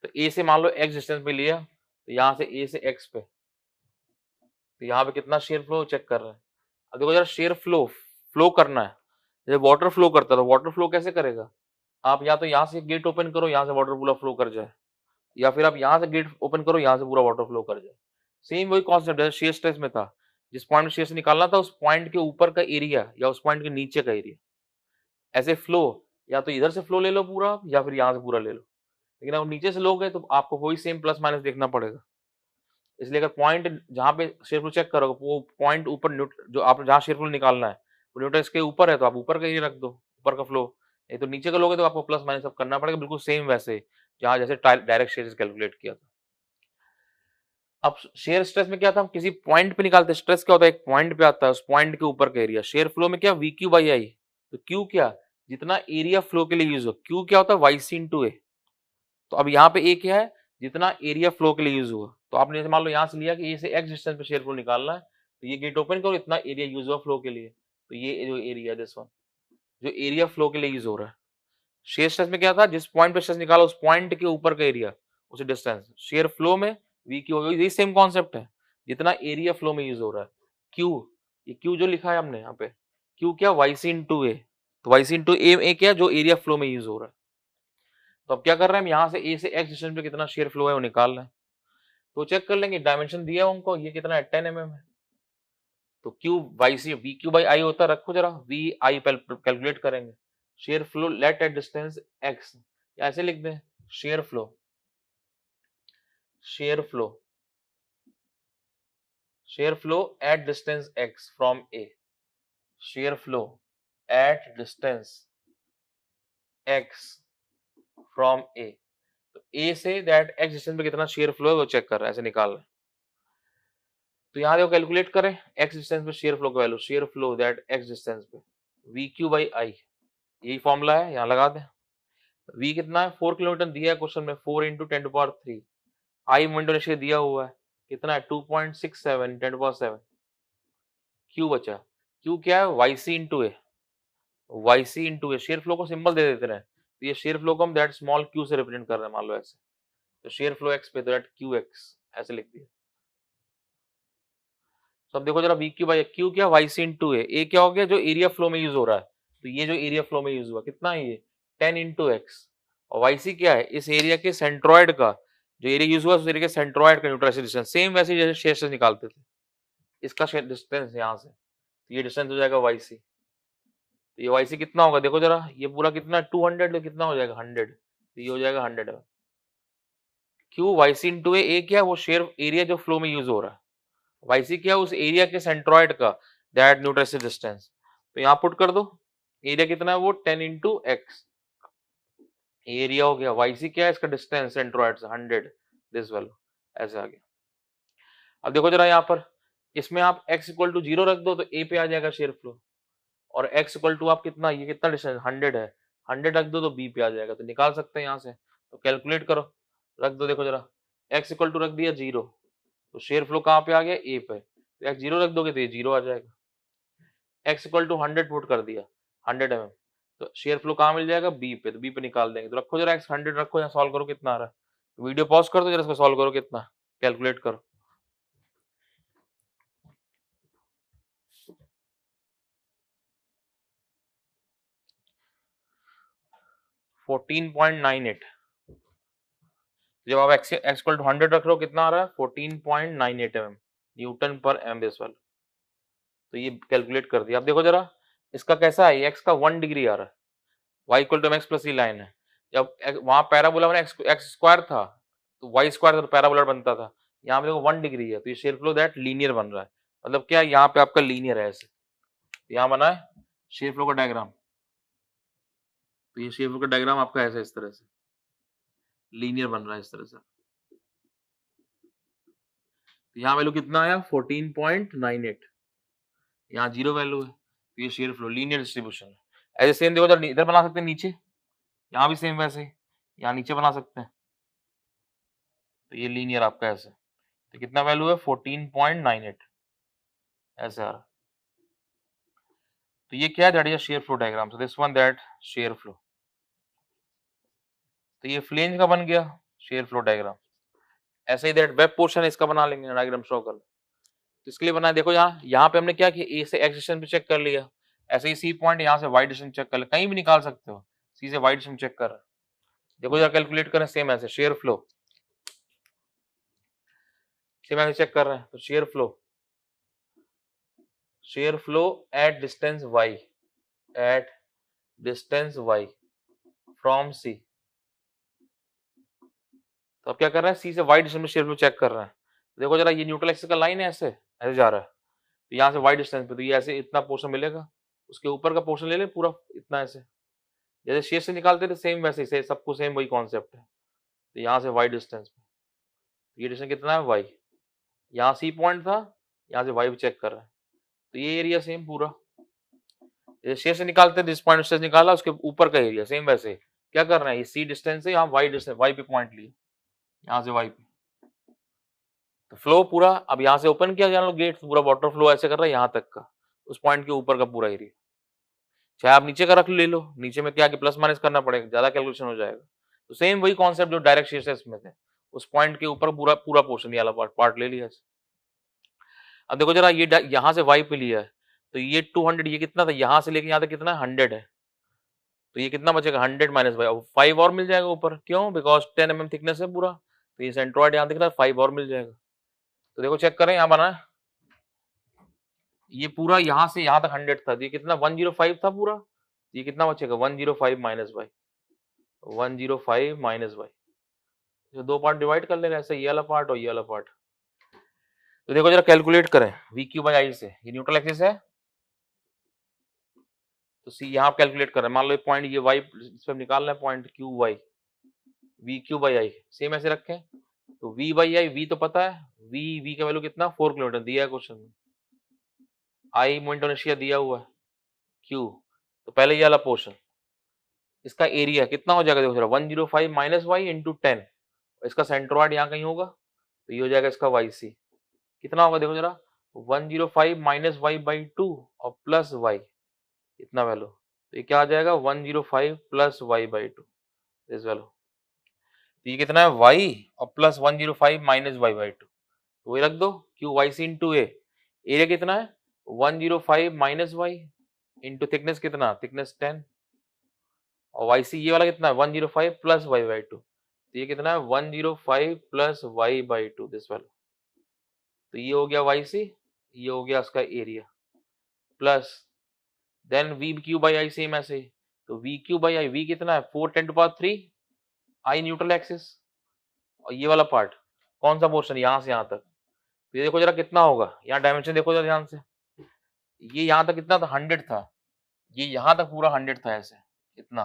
तो ए से मान लो एक्स डिस्टेंस पे लिया, तो यहाँ से ए से एक्स पे, तो यहाँ पे कितना शेयर फ्लो चेक कर रहे हैं। अब देखो जरा, शेयर फ्लो करना है, जैसे वाटर फ्लो करता है, वाटर फ्लो कैसे करेगा, आप या तो यहाँ से गेट ओपन करो, यहाँ से वाटर पूरा फ्लो कर जाए, या फिर आप यहाँ से गेट ओपन करो, यहाँ से पूरा वाटर फ्लो कर जाए। सेम वही कॉन्सेप्ट जैसे शेयर स्ट्रेस में था, जिस पॉइंट में शेयर से निकालना था, उस पॉइंट के ऊपर का एरिया या उस पॉइंट के नीचे का एरिया, ऐसे फ्लो या तो इधर से फ्लो ले लो पूरा, या फिर यहाँ से पूरा ले लो। लेकिन अगर नीचे से लोगे तो आपको वही सेम प्लस माइनस देखना पड़ेगा। इसलिए अगर पॉइंट जहाँ पे शेयर फ्लो चेक करोगे, वो पॉइंट ऊपर जो आप जहाँ शेयर फ्लो निकालना है वो न्यूट्रल इसके ऊपर है, तो आप ऊपर का एरिया रख दो, ऊपर का फ्लो। नहीं तो नीचे का लोगे तो आपको प्लस माइनस सब करना पड़ेगा, बिल्कुल सेम वैसे जहाँ जैसे डायरेक्ट शेयर कैलकुलेट किया था। अब शेयर स्ट्रेस में क्या था, हम किसी पॉइंट पे निकालते, स्ट्रेस क्या होता है, एक पॉइंट पे आता है, उस पॉइंट के ऊपर का एरिया। शेयर फ्लो में क्या, वी क्यू बाई आई, तो क्यू क्या, जितना एरिया फ्लो के लिए यूज हो, क्यू क्या होता है, वाई सी इंटू ए। तो अब यहाँ पे ए क्या है, जितना एरिया फ्लो के लिए यूज हुआ। तो आपने जैसे मान लो यहाँ से लिया कि ए से एक्स डिस्टेंस पे शेयर फ्लो निकालना है, तो ये गेट ओपन करो, इतना एरिया यूज हुआ फ्लो के लिए, तो ये जो एरिया दिस वन, जो एरिया फ्लो के लिए यूज हो रहा है। शेयर स्ट्रेस में क्या था, जिस पॉइंट पे स्ट्रेस निकाला उस पॉइंट के ऊपर का एरिया, उसे डिस्टेंस। शेयर फ्लो में वी क्यू, यही सेम कॉन्सेप्ट है, जितना एरिया फ्लो में यूज हो रहा है। क्यू, ये क्यू जो लिखा है हमने यहाँ पे, क्यू क्या, वाई सी इंटू ए, तो वाई सी इंटू ए क्या, जो एरिया फ्लो में यूज हो रहा है। तो अब क्या कर रहे हैं हम, यहाँ से ए से एक्स डिस्टेंस पे कितना शेयर फ्लो है वो निकाल रहे हैं। तो चेक कर लेंगे, डायमेंशन दिया है उनको, ये कितना है, 10 mm है। तो Q Y C, V Q by I होता है, रखो जरा, वी आई कैलकुलेट करेंगे। Shear flow let at distance X, या ऐसे लिख दें, shear flow shear flow shear flow at distance X from A, shear flow at distance X from A. तो A say that x distance पे कितना shear flow है वो check कर रहा है, ऐसे निकाल रहा है। तो यहाँ देखो कैलकुलेट करें, एक्स डिस्टेंस पे शेयर फ्लो का value, share flow that x distance पे, वी क्यू बाई आई, यही फॉर्मूला है, यहाँ लगा दें। वी कितना है, 4 किलोमीटर दिया है क्वेश्चन में, 4 इंटू 10⁻3। आई मोमेंटम रेशियो दिया हुआ है, कितना है, 2.67 10⁻7। क्यू बचा, क्यू क्या है, वाई सी इंटू ए, वाई सी इंटू ए, शेयर फ्लो को सिंबल दे देते रहे, तो ये शेयर फ्लो को हम दैट स्मॉल क्यू से रिप्रेजेंट कर रहे हैं, मान लो ऐसे। तो शेयर फ्लो एक्स पे, तो दैट क्यू एक्स, ऐसे लिख दिया। तो अब देखो जरा, वी क्यू बाई क्यू क्या, वाई सी इंटू ए क्या हो गया, जो एरिया फ्लो में यूज हो रहा है। तो ये जो एरिया फ्लो में यूज हुआ कितना है, ये 10 इंटू एक्स। और वाई सी क्या है, इस एरिया के सेंट्रॉइड का जो एरिया यूज हुआ, उस एरिया के सेंट्रॉइड का न्यूट्रल डिस्टेंस, सेम वैसे जैसे शेयर से निकालते थे, इसका डिस्टेंस यहाँ से, तो ये डिस्टेंस हो जाएगा वाई सी। तो ये वाई सी कितना होगा, देखो जरा, ये पूरा कितना 200, तो कितना हो जाएगा 100, तो ये हो जाएगा 100। क्यू वाई सी इंटू ए क्या, वो शेयर एरिया जो फ्लो में यूज हो रहा है, वाई सी क्या, उस एरिया के सेंट्रॉइड का दैट न्यूट्रल डिस्टेंस। तो यहाँ पुट कर दो, एरिया कितना है वो 10 इंटू एक्स, एरिया हो गया, वाई सी क्या है, इसका डिस्टेंस सेंट्रॉइड से 100, दिस वैल्यू, ऐसे आ गया। अब देखो जरा यहाँ पर, इसमें आप x इक्वल टू 0 रख दो तो a पे आ जाएगा शेयर फ्लो, और x इक्वल टू आप कितना, ये कितना डिस्टेंस 100 है, 100 रख दो तो b पे आ जाएगा, तो निकाल सकते हैं यहाँ से। तो कैलकुलेट करो, रख दो, देखो जरा, x इक्वल टू रख दिया 0, तो शेयर फ्लो कहाँ पे आ गया, a पे, तो x 0 रख दोगे तो ये 0 आ जाएगा। x इक्वल टू 100 पुट कर दिया, 100 mm, तो शेयर फ्लो कहाँ मिल जाएगा, b पे, तो b पे निकाल देंगे। तो रखो जरा x 100 रखो, यहाँ सॉल्व करो कितना आ रहा है, वीडियो पॉज कर दो जरा, इसको सॉल्व करो कितना, कैलकुलेट करो। 14.98, जब आप x इक्वल टू 100 रख रहे हो कितना आ रहा है, 14.98 mm न्यूटन पर एम बेस वाला। तो ये कैलकुलेट कर दिया। अब देखो जरा, इसका कैसा है, x का 1 डिग्री आ रहा है, y equal to mx plus ये लाइन है। जब वहां पैराबोला में x स्क्वायर था, तो y स्क्वायर था तो पैराबोला बनता था, यहाँ पे देखो 1 डिग्री है, तो ये शेयर फ्लो दैट लीनियर बन रहा है। मतलब क्या, यहाँ पे आपका लीनियर है ऐसे, तो यहाँ बना है शेयर फ्लो का डायग्राम। तो ये शेयर फ्लो का डायग्राम आपका ऐसे इस तरह से, लीनियर बन रहा है इस तरह से। तो यहाँ वैल्यू कितना आया 14.98, यहाँ 0 वैल्यू है, तो ये शेयर फ्लो लीनियर डिस्ट्रीब्यूशन है। ऐसे सेम देखो इधर बना सकते हैं नीचे, यहाँ भी सेम वैसे, यहाँ नीचे बना सकते हैं, तो ये लीनियर आपका ऐसे, तो कितना वैल्यू है 14.98 ऐसे आ रहा। तो ये क्या है, that is share flow diagram, so this one that shear flow. तो ये फ्लेंज का बन गया शेयर फ्लो डायग्राम। ऐसे ही दैट वेब पोर्शन इसका बना लेंगे डायग्राम शो कर। तो इसके लिए बनाया, देखो यहाँ पे हमने क्या किया, ए से एक्स डिस्टेंस पे चेक कर लिया, ऐसे ही सी पॉइंट यहाँ से वाई डिस्टेंस चेक कर लिया, कहीं भी निकाल सकते हो, सी से वाई डिस्टेंस चेक कर रहा है। देखो जरा कैलकुलेट करें सेम ऐसे, शेयर फ्लो सेम ऐसे चेक कर रहे हैं, तो shear flow at distance y from C. तो अब क्या कर रहा है, सी से वाई डिस्टेंस में शेयर फ्लो चेक कर रहा है। देखो जरा ये न्यूट्रल एक्सिस का लाइन है, ऐसे ऐसे जा रहा है, तो यहाँ से वाई डिस्टेंस पे, तो ये ऐसे इतना पोर्शन मिलेगा, उसके ऊपर का पोर्शन ले ले पूरा इतना, ऐसे जैसे शेयर से निकालते थे सेम वैसे ही सबको सेम वही कॉन्सेप्ट है। तो यहाँ से वाई डिस्टेंस पे, ये डिस्टेंस कितना है वाई, यहाँ सी पॉइंट था, यहाँ से वाई चेक कर रहा है, तो ये एरिया सेम पूरा, जैसे शेयर से निकालते थे, इस पॉइंट से निकाला, उसके ऊपर का एरिया सेम वैसे क्या कर रहे हैं, ये सी डिस्टेंस है, यहाँ वाई डिस्टेंस, वाई पे पॉइंट लिए, यहाँ से वाई पे, तो फ्लो पूरा अब यहाँ से ओपन किया जाना गेट, पूरा वाटर फ्लो ऐसे कर रहा है यहाँ तक का, उस पॉइंट के ऊपर का पूरा एरिया। चाहे आप नीचे का रख ले लो, नीचे में क्या कि प्लस माइनस करना पड़ेगा, ज्यादा कैलकुलेशन हो जाएगा, तो सेम वही कॉन्सेप्ट जो डायरेक्ट शेयर्स में थे, उस पॉइंट के ऊपर पूरा पूरा पोर्शन वाला पार्ट ले लिया। अब देखो जरा ये यहाँ से वाई पे लिया है, तो ये 200, ये कितना था, यहाँ से लेके यहाँ तक कितना 100 है, तो ये कितना बचेगा 100 माइनस 5 और मिल जाएगा ऊपर, क्यों, बिकॉज 10 mm थिकनेस है पूरा, तो ये सेंट्रॉइड यहाँ दिख रहा है, 5 और मिल जाएगा। तो देखो चेक करें, यहाँ बना है ये पूरा, यहाँ से यहाँ तक 100 था, तो ये कितना 105 था पूरा, ये कितना बचेगा 105 माइनस वाई, 105 माइनस वाई, तो दो पार्ट डिवाइड कर लेना ऐसे, ये वाला पार्ट और ये वाला पार्ट। तो देखो जरा कैलकुलेट करें वी क्यू बाई आई से, ये न्यूट्रल एक्सिस है, तो सी यहाँ कैलकुलेट कर रहे हैं, मान लो पॉइंट ये वाई इस पे निकालना है, point Q Y, V Q by I same ऐसे रखें, तो वी बाई आई, वी तो पता है, वी का वैल्यू कितना 4 किलोमीटर दिया है क्वेश्चन में, आई मोमेंट ऑफ इनर्शिया दिया हुआ है, क्यू, तो पहले ये वाला पोर्शन, इसका एरिया कितना हो जाएगा, देखो जरा 105 माइनस वाई इंटू 10, इसका सेंट्रोइड यहाँ कहीं होगा, तो ये हो जाएगा इसका वाई सी, कितना होगा देखो जरा 105 माइनस वाई बाई 2 और प्लस वाई, इतना वैल्यू, तो ये क्या आ जाएगा 105 plus Y by 2 this value, तो ये कितना है वाई और प्लस 105 माइनस वाई बाई 2, तो वही रख दो Q Y C into area कितना है 105 माइनस वाई इंटू थिकनेस कितना, थिकनेस 10, और वाई सी ये वाला कितना है 105 प्लस वाई बाई 2, तो ये कितना है 105 plus Y by 2 this value, तो ये हो गया वाई सी, ये हो गया उसका area, plus then V Q by I same ऐसे, तो V Q by I, V कितना है 4 10 to power 3, I neutral axis, और ये वाला पार्ट कौन सा पोर्शन यहाँ से यहाँ तक, तो ये देखो जरा कितना होगा, यहाँ डायमेंशन देखो जरा ध्यान से, ये यहाँ तक कितना था 100 था, ये यहाँ तक पूरा 100 था ऐसे इतना,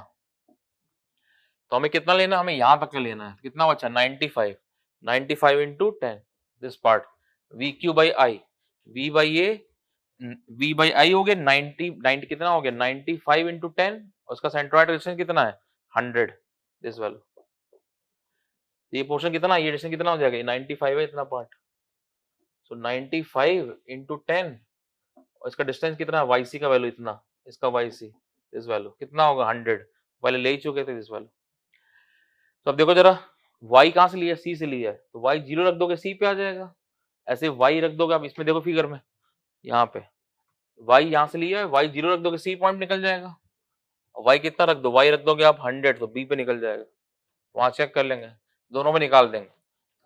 तो हमें कितना लेना, हमें यहाँ तक का लेना है, कितना बचा 95, 95 into 10 this part, V Q by I, V by A, V by I हो गया 90 कितना हो गया 95 इंटू 10, और उसका सेंट्रोइड डिस्टेंस कितना है 100 दिस वैल्यू, ये पोर्शन कितना, ये डिस्टेंस कितना हो जाएगा 95 है इतना पार्ट, सो 95 इंटू 10, और इसका डिस्टेंस कितना है वाई सी का वैल्यू इतना, इसका वाई सी दिस वैल्यू कितना होगा 100, पहले ले ही चुके थे दिस वैल्यू। तो अब देखो जरा y कहाँ से लिया, c से लिया है, तो y 0 रख दोगे c पे आ जाएगा, ऐसे y रख दोगे, अब इसमें देखो फिगर में यहाँ पे y यहाँ से लिया है, y 0 रख दोगे c पॉइंट निकल जाएगा, y कितना रख दो, y रख दोगे आप 100 तो b पे निकल जाएगा, वहां चेक कर लेंगे, दोनों में निकाल देंगे,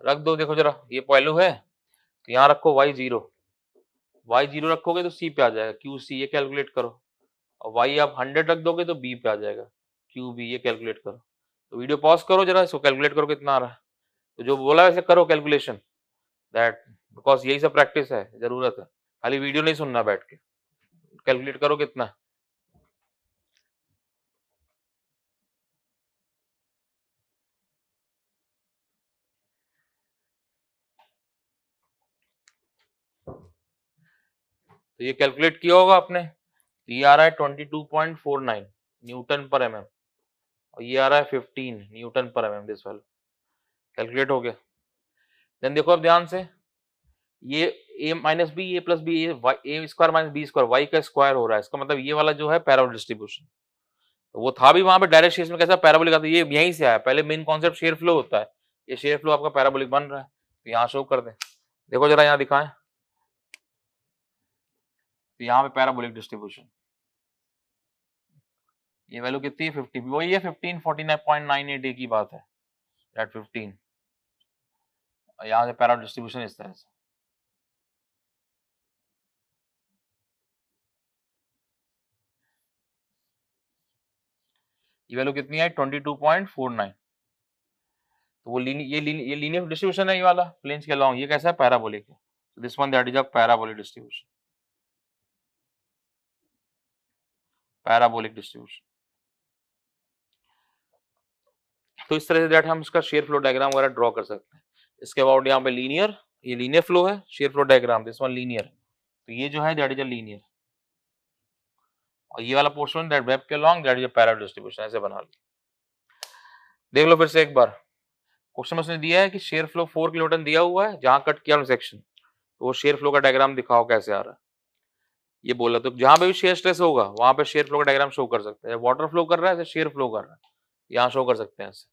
रख दो, देखो जरा ये पहलू है, तो यहाँ रखो y 0 रखोगे तो c पे आ जाएगा QC, ये कैलकुलेट करो, और y आप 100 रख दोगे तो b पे आ जाएगा QB, ये कैलकुलेट करो, तो वीडियो पॉज करो जरा, इसको कैलकुलेट करो कितना आ रहा है, तो जो बोला वैसे करो कैलकुलेशन, दैट बिकॉज यही सब प्रैक्टिस है, जरूरत है, खाली वीडियो नहीं सुनना बैठ के, कैलकुलेट करो कितना। तो ये कैलकुलेट किया होगा आपने, तो ये आ रहा है 22.49 न्यूटन पर एमएम और ये आ रहा है 15 न्यूटन पर एमएम, दिस वाला कैलकुलेट हो गया। देन देखो अब ध्यान से, ये a minus B A plus B A square minus B square Y का स्क्वायर हो रहा है, इसका मतलब ये वाला जो है पैराबोलिक डिस्ट्रीब्यूशन, तो वो था भी वहां पे डायरेक्ट शेष में कैसा पैराबोलिक आता है, ये यहीं से आया, पहले मेन कॉन्सेप्ट शेयर फ्लो होता है, ये शेयर फ्लो आपका पैराबोलिक बन रहा है, तो यहाँ शो कर दें, देखो जरा यहाँ दिखाएं, तो यहाँ पे पैराबोलिक डिस्ट्रीब्यूशन, ये वैल्यू कितनी है 50, वही है 15 49.98 की बात है, एट 15, यहाँ से पैराबोलिक डिस्ट्रीब्यूशन इस तरह से, ये वैल्यू कितनी है 22.49, तो वो ये लीनियर डिस्ट्रीब्यूशन है, ये वाला प्लेन्स के अलॉन्ग, ये कैसा है पैराबोलिक है, so this one that is a parabolic distribution, parabolic distribution. तो इस तरह से दैट हम इसका शेयर फ्लो डायग्राम वगैरह ड्रॉ कर सकते हैं। इसके बाद यहाँ पे लीनियर, ये लीनियर फ्लो है, share flow diagram this one linear, तो ये जो है दैट इज अ लीनियर, और ये वाला पोर्शन दैट वेब के along that is a parabolic distribution, ऐसे बना लो। देख लो फिर से एक बार, क्वेश्चन में उसने दिया है कि शेयर फ्लो 4 किलोन्यूटन दिया हुआ है, जहां कट किया सेक्शन, तो वो शेयर फ्लो का डायग्राम दिखाओ कैसे आ रहा है, ये बोला, तो जहां पे भी शेयर स्ट्रेस होगा वहां पे शेयर फ्लो का डायग्राम शो कर सकते हैं, वाटर फ्लो कर रहा है शेयर फ्लो कर रहा है, यहाँ शो कर सकते हैं ऐसे।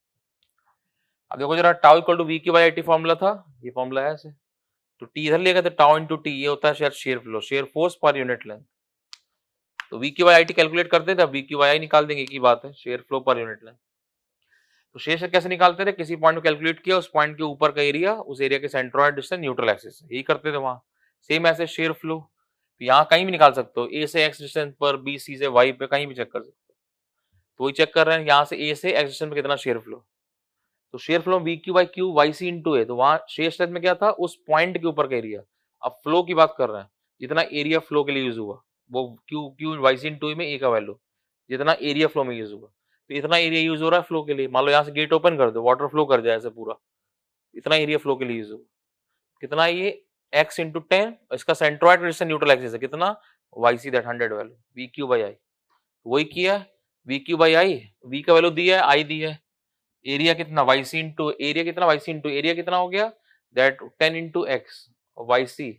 अब देखो जरा, टाउ इक्वल टू वी की बाई आई टी फॉर्मूला था, ये फॉर्मूला है ऐसे, तो टी इधर लेगा तो टाउ इंटू टी, ये होता है शेयर फ्लो, शेयर फोर्स पर यूनिट लेंथ, तो वी की बाई आई टी कैलकुलेट करते थे, अब वी की बाई आई निकाल देंगे, की बात है, शेयर फ्लो पर यूनिट लेंथ। तो शेयर कैसे निकालते थे, किसी पॉइंट को कैलकुलेट किया, उस पॉइंट के ऊपर का एरिया, उस एरिया के सेंट्रोइड डिस्टेंस न्यूट्रल एक्सिस, यही करते थे वहां। सेम ऐसे शेयर फ्लो, तो यहाँ कहीं भी निकाल सकते हो, ए से एक्स डिस्टेंस पर, बी सी से वाई पे, कहीं भी चेक कर सकते हो, तो वही चेक कर रहे हैं, यहाँ से ए से एक्स डिस्टेंस पे कितना शेयर फ्लो, तो shear flow V Q by Q Y C into A, तो वहां शेयर स्ट्रेंथ में क्या था, उस पॉइंट के ऊपर का एरिया, अब फ्लो की बात कर रहे हैं, जितना एरिया फ्लो के लिए यूज हुआ, वो Q Q Y C into A में ए का वैल्यू, जितना एरिया फ्लो में यूज हुआ, तो इतना एरिया यूज हो रहा है फ्लो के लिए, मान लो यहाँ से गेट ओपन कर दो, वाटर फ्लो कर जाए ऐसे पूरा, इतना एरिया फ्लो के लिए यूज हुआ, कितना ये x इंटू 10, इसका सेंट्रोइड डिस्टेंस न्यूट्रल एक्सिस है कितना, y c that 100 value, V Q by I, वही किया, V Q by I, V का वैल्यू दिया है, आई दिया है, एरिया कितना वाई सी इंटू एरिया कितना, वाई सी इंटू एरिया कितना हो गया, that 10 into x, y c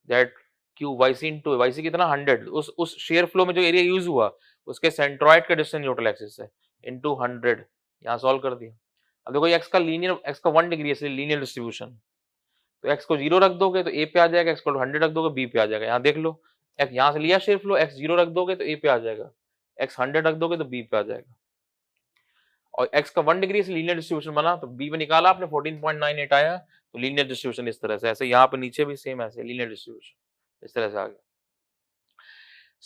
that Q, Y C into y c कितना 100, उस शेयर फ्लो में जो एरिया यूज हुआ उसके सेंट्रोइड का डिस्टेंस न्यूट्रल एक्सिस है, इंटू 100, यहाँ सॉल्व कर दिया। अब देखो एक्स का लीनियर, एक्स का 1 डिग्री है, लीनियर डिस्ट्रीब्यूशन, तो x को 0 रख दोगे तो a पे आ जाएगा, x को 100 रख दोगे b पे आ जाएगा, यहाँ देख लो, x यहाँ से लिया शेयर फ्लो, x 0 रख दोगे तो a पे आ जाएगा, x 100 रख दोगे तो b पे आ जाएगा, और x का 1 डिग्री से लीनियर डिस्ट्रीब्यूशन बना, तो b पे निकाला आपने 14.98 आया, तो लीनियर डिस्ट्रीब्यूशन इस तरह से, ऐसे यहाँ पे नीचे भी सेम ऐसे लीनियर डिस्ट्रीब्यूशन इस तरह से आ गया।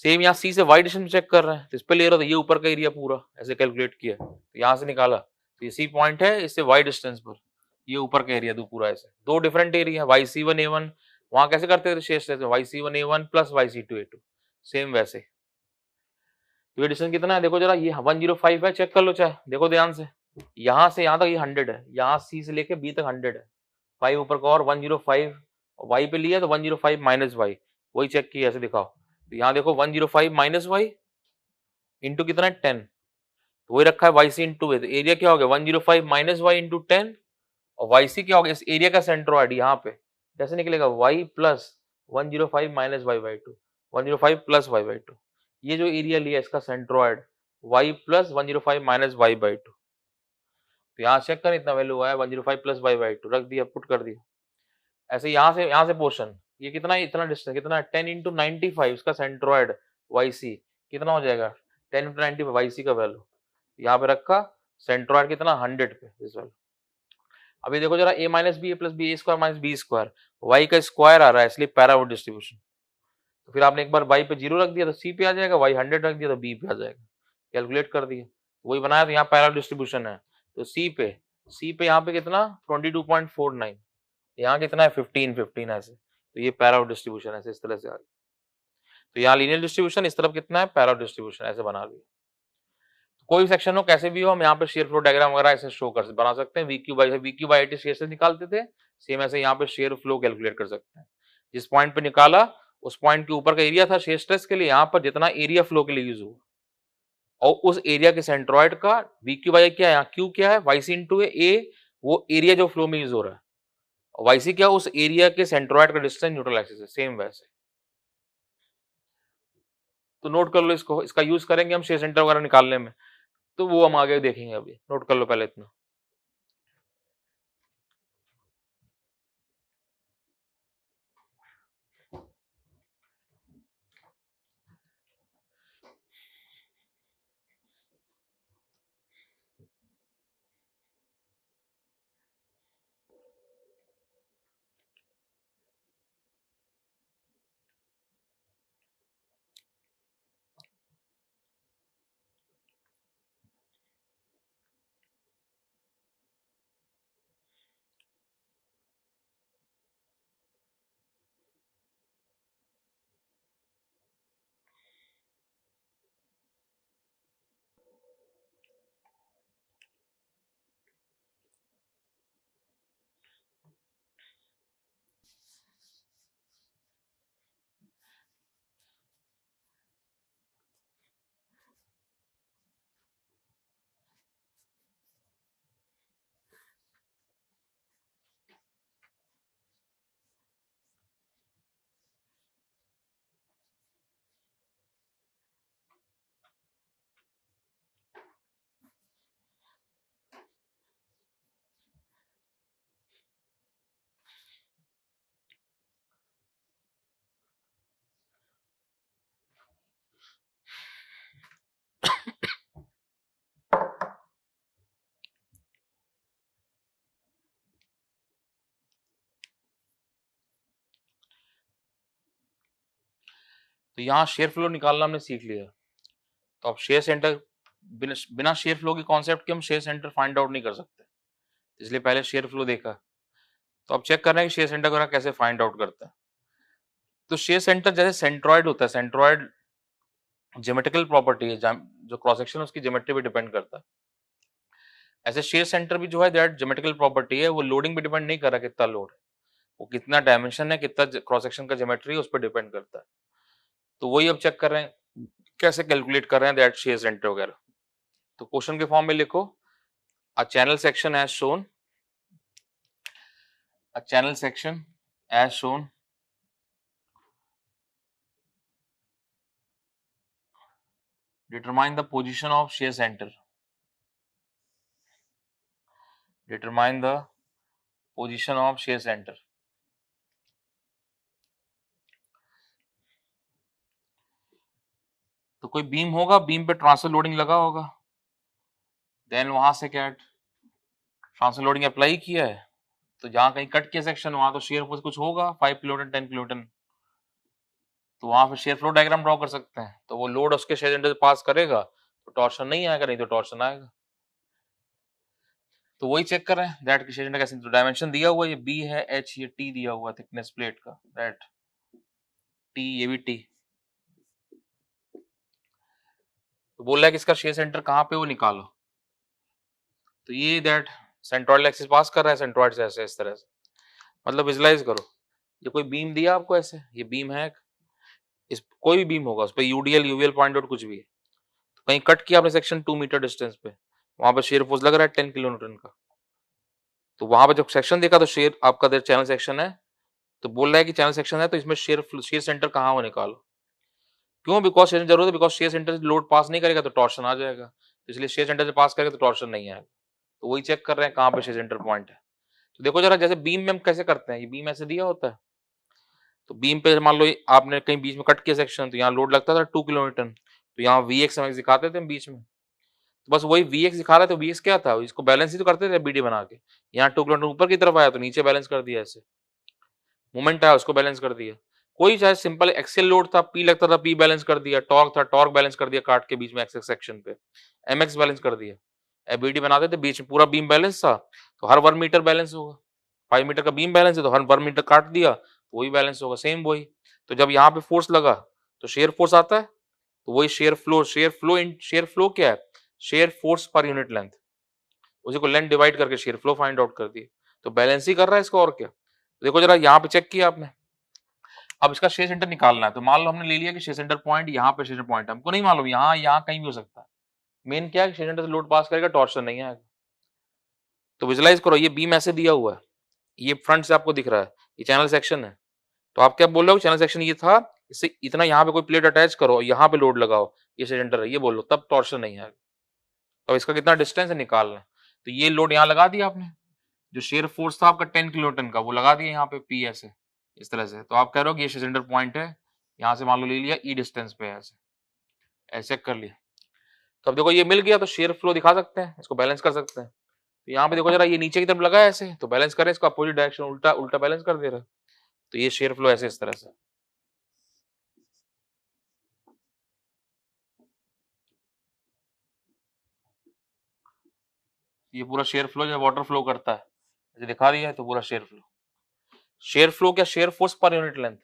सेम यहाँ c से y डिस्टेंस चेक कर रहे हैं, तो इस पे ले रहा था, ये ऊपर का एरिया पूरा ऐसे कैलकुलेट किया, तो यहाँ से निकाला, तो ये c पॉइंट है, इससे y डिस्टेंस पर ये ऊपर का एरिया दो पूरा, ऐसे दो different area, Y C one A one, वहां कैसे करते थे शेष रहते, Y C one A one plus Y C two A two, same वैसे, तो ये डिस्टेंस कितना है, देखो जरा, ये 105 है, चेक कर लो चाहे, देखो ध्यान से, यहाँ से यहाँ तक ये 100 है, यहाँ सी से लेके बी तक 100 है, 5 ऊपर का और 105, वाई पे लिया तो 105 माइनस वाई, वही चेक किया, ऐसे दिखाओ, तो यहाँ देखो 105 माइनस वाई इंटू कितना है 10, तो वही रखा है वाई सी इंटू ए, तो एरिया क्या हो गया 105 माइनस वाई इंटू 10, और वाई सी क्या होगा, इस एरिया का सेंट्रोइड यहाँ पे कैसे निकलेगा, y plus 105 minus y by two, 105 plus Y by two, ये जो एरिया लिया इसका centroid y plus 105 minus y by two, तो यहाँ चेक कर इतना वैल्यू आया 105 प्लस वाई बाई टू, रख दिया, पुट कर दिया, ऐसे यहाँ से पोर्शन, ये कितना है, इतना डिस्टेंस कितना 10 इंटू 95, इसका सेंट्रोइड वाई सी कितना हो जाएगा 10 इंटू 95 वाई सी का वैल्यू, यहाँ पे रखा, सेंट्रोइड कितना 100 पे इस वैल्यू। अभी देखो जरा, a minus B A plus B A square minus B square, Y का स्क्वायर आ रहा है इसलिए पैराबोलिक डिस्ट्रीब्यूशन, तो फिर आपने एक बार y पे 0 रख दिया तो c पे आ जाएगा, y 100 रख दिया तो b पे आ जाएगा, कैलकुलेट कर दिया, वही बनाया, तो यहाँ पैराबोलिक डिस्ट्रीब्यूशन है, तो c पे यहाँ पे कितना 22.49, यहाँ कितना है 15 ऐसे, तो ये पैराबोलिक डिस्ट्रीब्यूशन ऐसे इस तरह से आ गया, तो यहाँ लीनियर डिस्ट्रीब्यूशन, इस तरफ कितना है पैराबोलिक डिस्ट्रीब्यूशन, ऐसे बना लिया। कोई सेक्शन हो कैसे भी हो, हम यहाँ पे शेयर फ्लो डायग्राम वगैरह ऐसे शो कर बना सकते हैं, we Q by I T share से निकालते थे, सेम ऐसे यहाँ पे शेयर फ्लो कैलकुलेट कर सकते हैं, जिस पॉइंट पे निकाला उस पॉइंट के ऊपर का एरिया था शेयर स्ट्रेस के लिए, यहाँ पर जितना एरिया फ्लो के लिए यूज हुआ, और उस एरिया के सेंट्रॉइड का वी क्यू बाई क्या है, यहाँ क्यू क्या है, वाई सी इंटू ए, वो एरिया जो फ्लो में यूज हो रहा है, वाई सी क्या, उस एरिया के सेंट्रॉइड का डिस्टेंस न्यूट्रल एक्सिस है, सेम वैसे। तो नोट कर लो इसको, इसका यूज करेंगे हम शेयर सेंटर वगैरह निकालने में, तो वो हम आगे देखेंगे, अभी नोट कर लो पहले इतना। तो यहाँ शेयर फ्लो निकालना हमने सीख लिया, तो अब शेयर सेंटर, बिना शेयर फ्लो के कॉन्सेप्ट के हम शेयर सेंटर फाइंड आउट नहीं कर सकते, इसलिए पहले शेयर फ्लो देखा। तो अब चेक कर रहे हैं कि शेयर सेंटर वगैरह कैसे फाइंड आउट करता है। तो शेयर सेंटर जैसे सेंट्रॉइड होता है, सेंट्रॉइड ज्योमेट्रिकल प्रॉपर्टी है, जो क्रॉस सेक्शन उसकी ज्योमेट्री पे डिपेंड करता है, ऐसे शेयर सेंटर भी जो है दैट ज्योमेट्रिकल प्रॉपर्टी है, वो लोडिंग पे डिपेंड नहीं कर रहा कितना लोड है, वो कितना डायमेंशन है, कितना क्रॉस सेक्शन का ज्योमेट्री है, उस पर डिपेंड करता है। तो वही अब चेक कर रहे हैं कैसे कैलकुलेट कर रहे हैं दैट शेयर सेंटर वगैरह। तो क्वेश्चन के फॉर्म में लिखो, a channel section as shown, a channel section as shown determine the position of shear center, determine the position of shear center। तो कोई बीम होगा, बीम पे ट्रांसफर लोडिंग लगा होगा, देन वहां से क्या ट्रांसफर लोडिंग अप्लाई किया है, तो जहां कहीं कट किया सेक्शन वहां तो शेयर फोर्स कुछ होगा 5 किलोन्यूटन 10 किलोन्यूटन, तो वहां पे शेयर फ्लो डायग्राम ड्रॉ कर सकते हैं। तो वो लोड उसके शेयर सेंटर से पास करेगा तो टॉर्शन नहीं आएगा, नहीं तो टॉर्शन आएगा। तो वही चेक कर रहे हैं दैट शेयर सेंटर कैसे, तो डायमेंशन दिया हुआ है, ये बी है, एच ये टी दिया हुआ है थिकनेस प्लेट का, दैट टी, ये भी टी। तो बोल रहा है कि इसका शेयर सेंटर कहाँ पे वो निकालो, तो ये दैट सेंट्रॉइड एक्सिस पास कर रहा है सेंट्रॉइड से ऐसे, इस तरह से, मतलब विजुलाइज करो, ये कोई बीम दिया आपको ऐसे, ये बीम है, इस कोई भी बीम होगा उस पर यूडीएल यूवीएल पॉइंट आउट कुछ भी है, तो कहीं कट किया आपने सेक्शन 2 मीटर डिस्टेंस पे, वहां पे शेयर फोर्स लग रहा है 10 किलो न्यूटन का, तो वहां पे जब सेक्शन देखा तो शेयर आपका देर चैनल सेक्शन है, तो बोल रहा है कि चैनल सेक्शन है तो इसमें शेयर सेंटर कहाँ हो निकालो। क्यों? बिकॉज शेयर जरूरत है, बिकॉज शेयर सेंटर से लोड पास नहीं करेगा तो टॉर्शन आ जाएगा, तो इसलिए शेयर सेंटर से पास करेगा तो टॉर्शन नहीं आएगा। तो वही चेक कर रहे हैं कहाँ पे शेयर सेंटर पॉइंट है। तो देखो जरा, जैसे बीम में हम कैसे करते हैं, ये बीम ऐसे दिया होता है, तो बीम पे मान लो आपने कहीं बीच में कट किया सेक्शन, तो यहाँ लोड लगता था 2 किलोमीटर, तो यहाँ वी एक्स दिखाते थे हम बीच में, तो बस वही वी एक्स दिखा रहा है, तो वी एक्स क्या था, इसको बैलेंस ही तो करते थे बीडी बना के, यहाँ 2 किलोमीटर ऊपर की तरफ आया तो नीचे बैलेंस कर दिया, ऐसे मोमेंट आया उसको बैलेंस कर दिया। कोई चाहे सिंपल एक्सेल लोड था, पी लगता था पी बैलेंस कर दिया, टॉर्क था टॉर्क बैलेंस कर दिया काट के बीच में एक्स सेक्शन पे, एमएक्स बैलेंस कर दिया, एबीडी बनाते थे बीच में पूरा बीम बैलेंस था, तो हर 1 मीटर बैलेंस होगा, 5 मीटर का बीम बैलेंस है तो हर 1 मीटर काट दिया तो वही बैलेंस होगा, सेम वही। तो जब यहाँ पे फोर्स लगा तो शेयर फोर्स आता है, तो वही शेयर फ्लो क्या है, शेयर फोर्स पर यूनिट लेंथ, उसी को लेंथ डिवाइड करके शेयर फ्लो फाइंड आउट कर दिए, तो बैलेंस ही कर रहा है इसको और क्या। देखो जरा यहाँ पे चेक किया आपने, अब इसका शेयर सेंटर निकालना है, तो मान लो हमने ले लिया कि शेयर सेंटर पॉइंट यहाँ पे शेयर सेंटर पॉइंट है, हमको नहीं मालूम यहाँ कहीं भी हो सकता है। मेन क्या है, शेयर सेंटर से लोड पास करेगा, टॉर्शन नहीं आएगा। तो विजुलाइज करो, ये बीम ऐसे दिया हुआ है, ये फ्रंट से आपको दिख रहा है, ये चैनल सेक्शन है। तो आप क्या बोल रहे हो, चैनल सेक्शन ये था, इससे इतना यहाँ पे कोई प्लेट अटैच करो, यहाँ पे लोड लगाओ, ये शेयर सेंटर है, ये बोलो, तब टॉर्शन नहीं आएगा। तो इसका कितना डिस्टेंस है निकालना है। तो ये लोड यहाँ लगा दिया आपने, जो शेयर फोर्स था आपका 10 किलोटन का, वो लगा दिया यहाँ पे पी ऐसे इस तरह से। तो आप कह रहे हो कि ये शेयर सेंटर पॉइंट है, यहाँ से मान लो ले लिया ई डिस्टेंस पे ऐसे ऐसे कर लिया। तो अब देखो ये मिल गया, तो शेयर फ्लो दिखा सकते हैं, इसको बैलेंस कर सकते हैं। तो यहाँ पे देखो जरा, ये नीचे की तरफ लगा है ऐसे, तो बैलेंस करें इसको, अपोजिट डायरेक्शन उल्टा उल्टा बैलेंस कर दे रहा है। तो ये शेयर फ्लो ऐसे इस तरह से, ये पूरा शेयर फ्लो जो वाटर फ्लो करता है, जैसे दिखा दिया है, तो पूरा शेयर फ्लो। शेयर फ्लो क्या, शेयर फोर्स पर यूनिट लेंथ,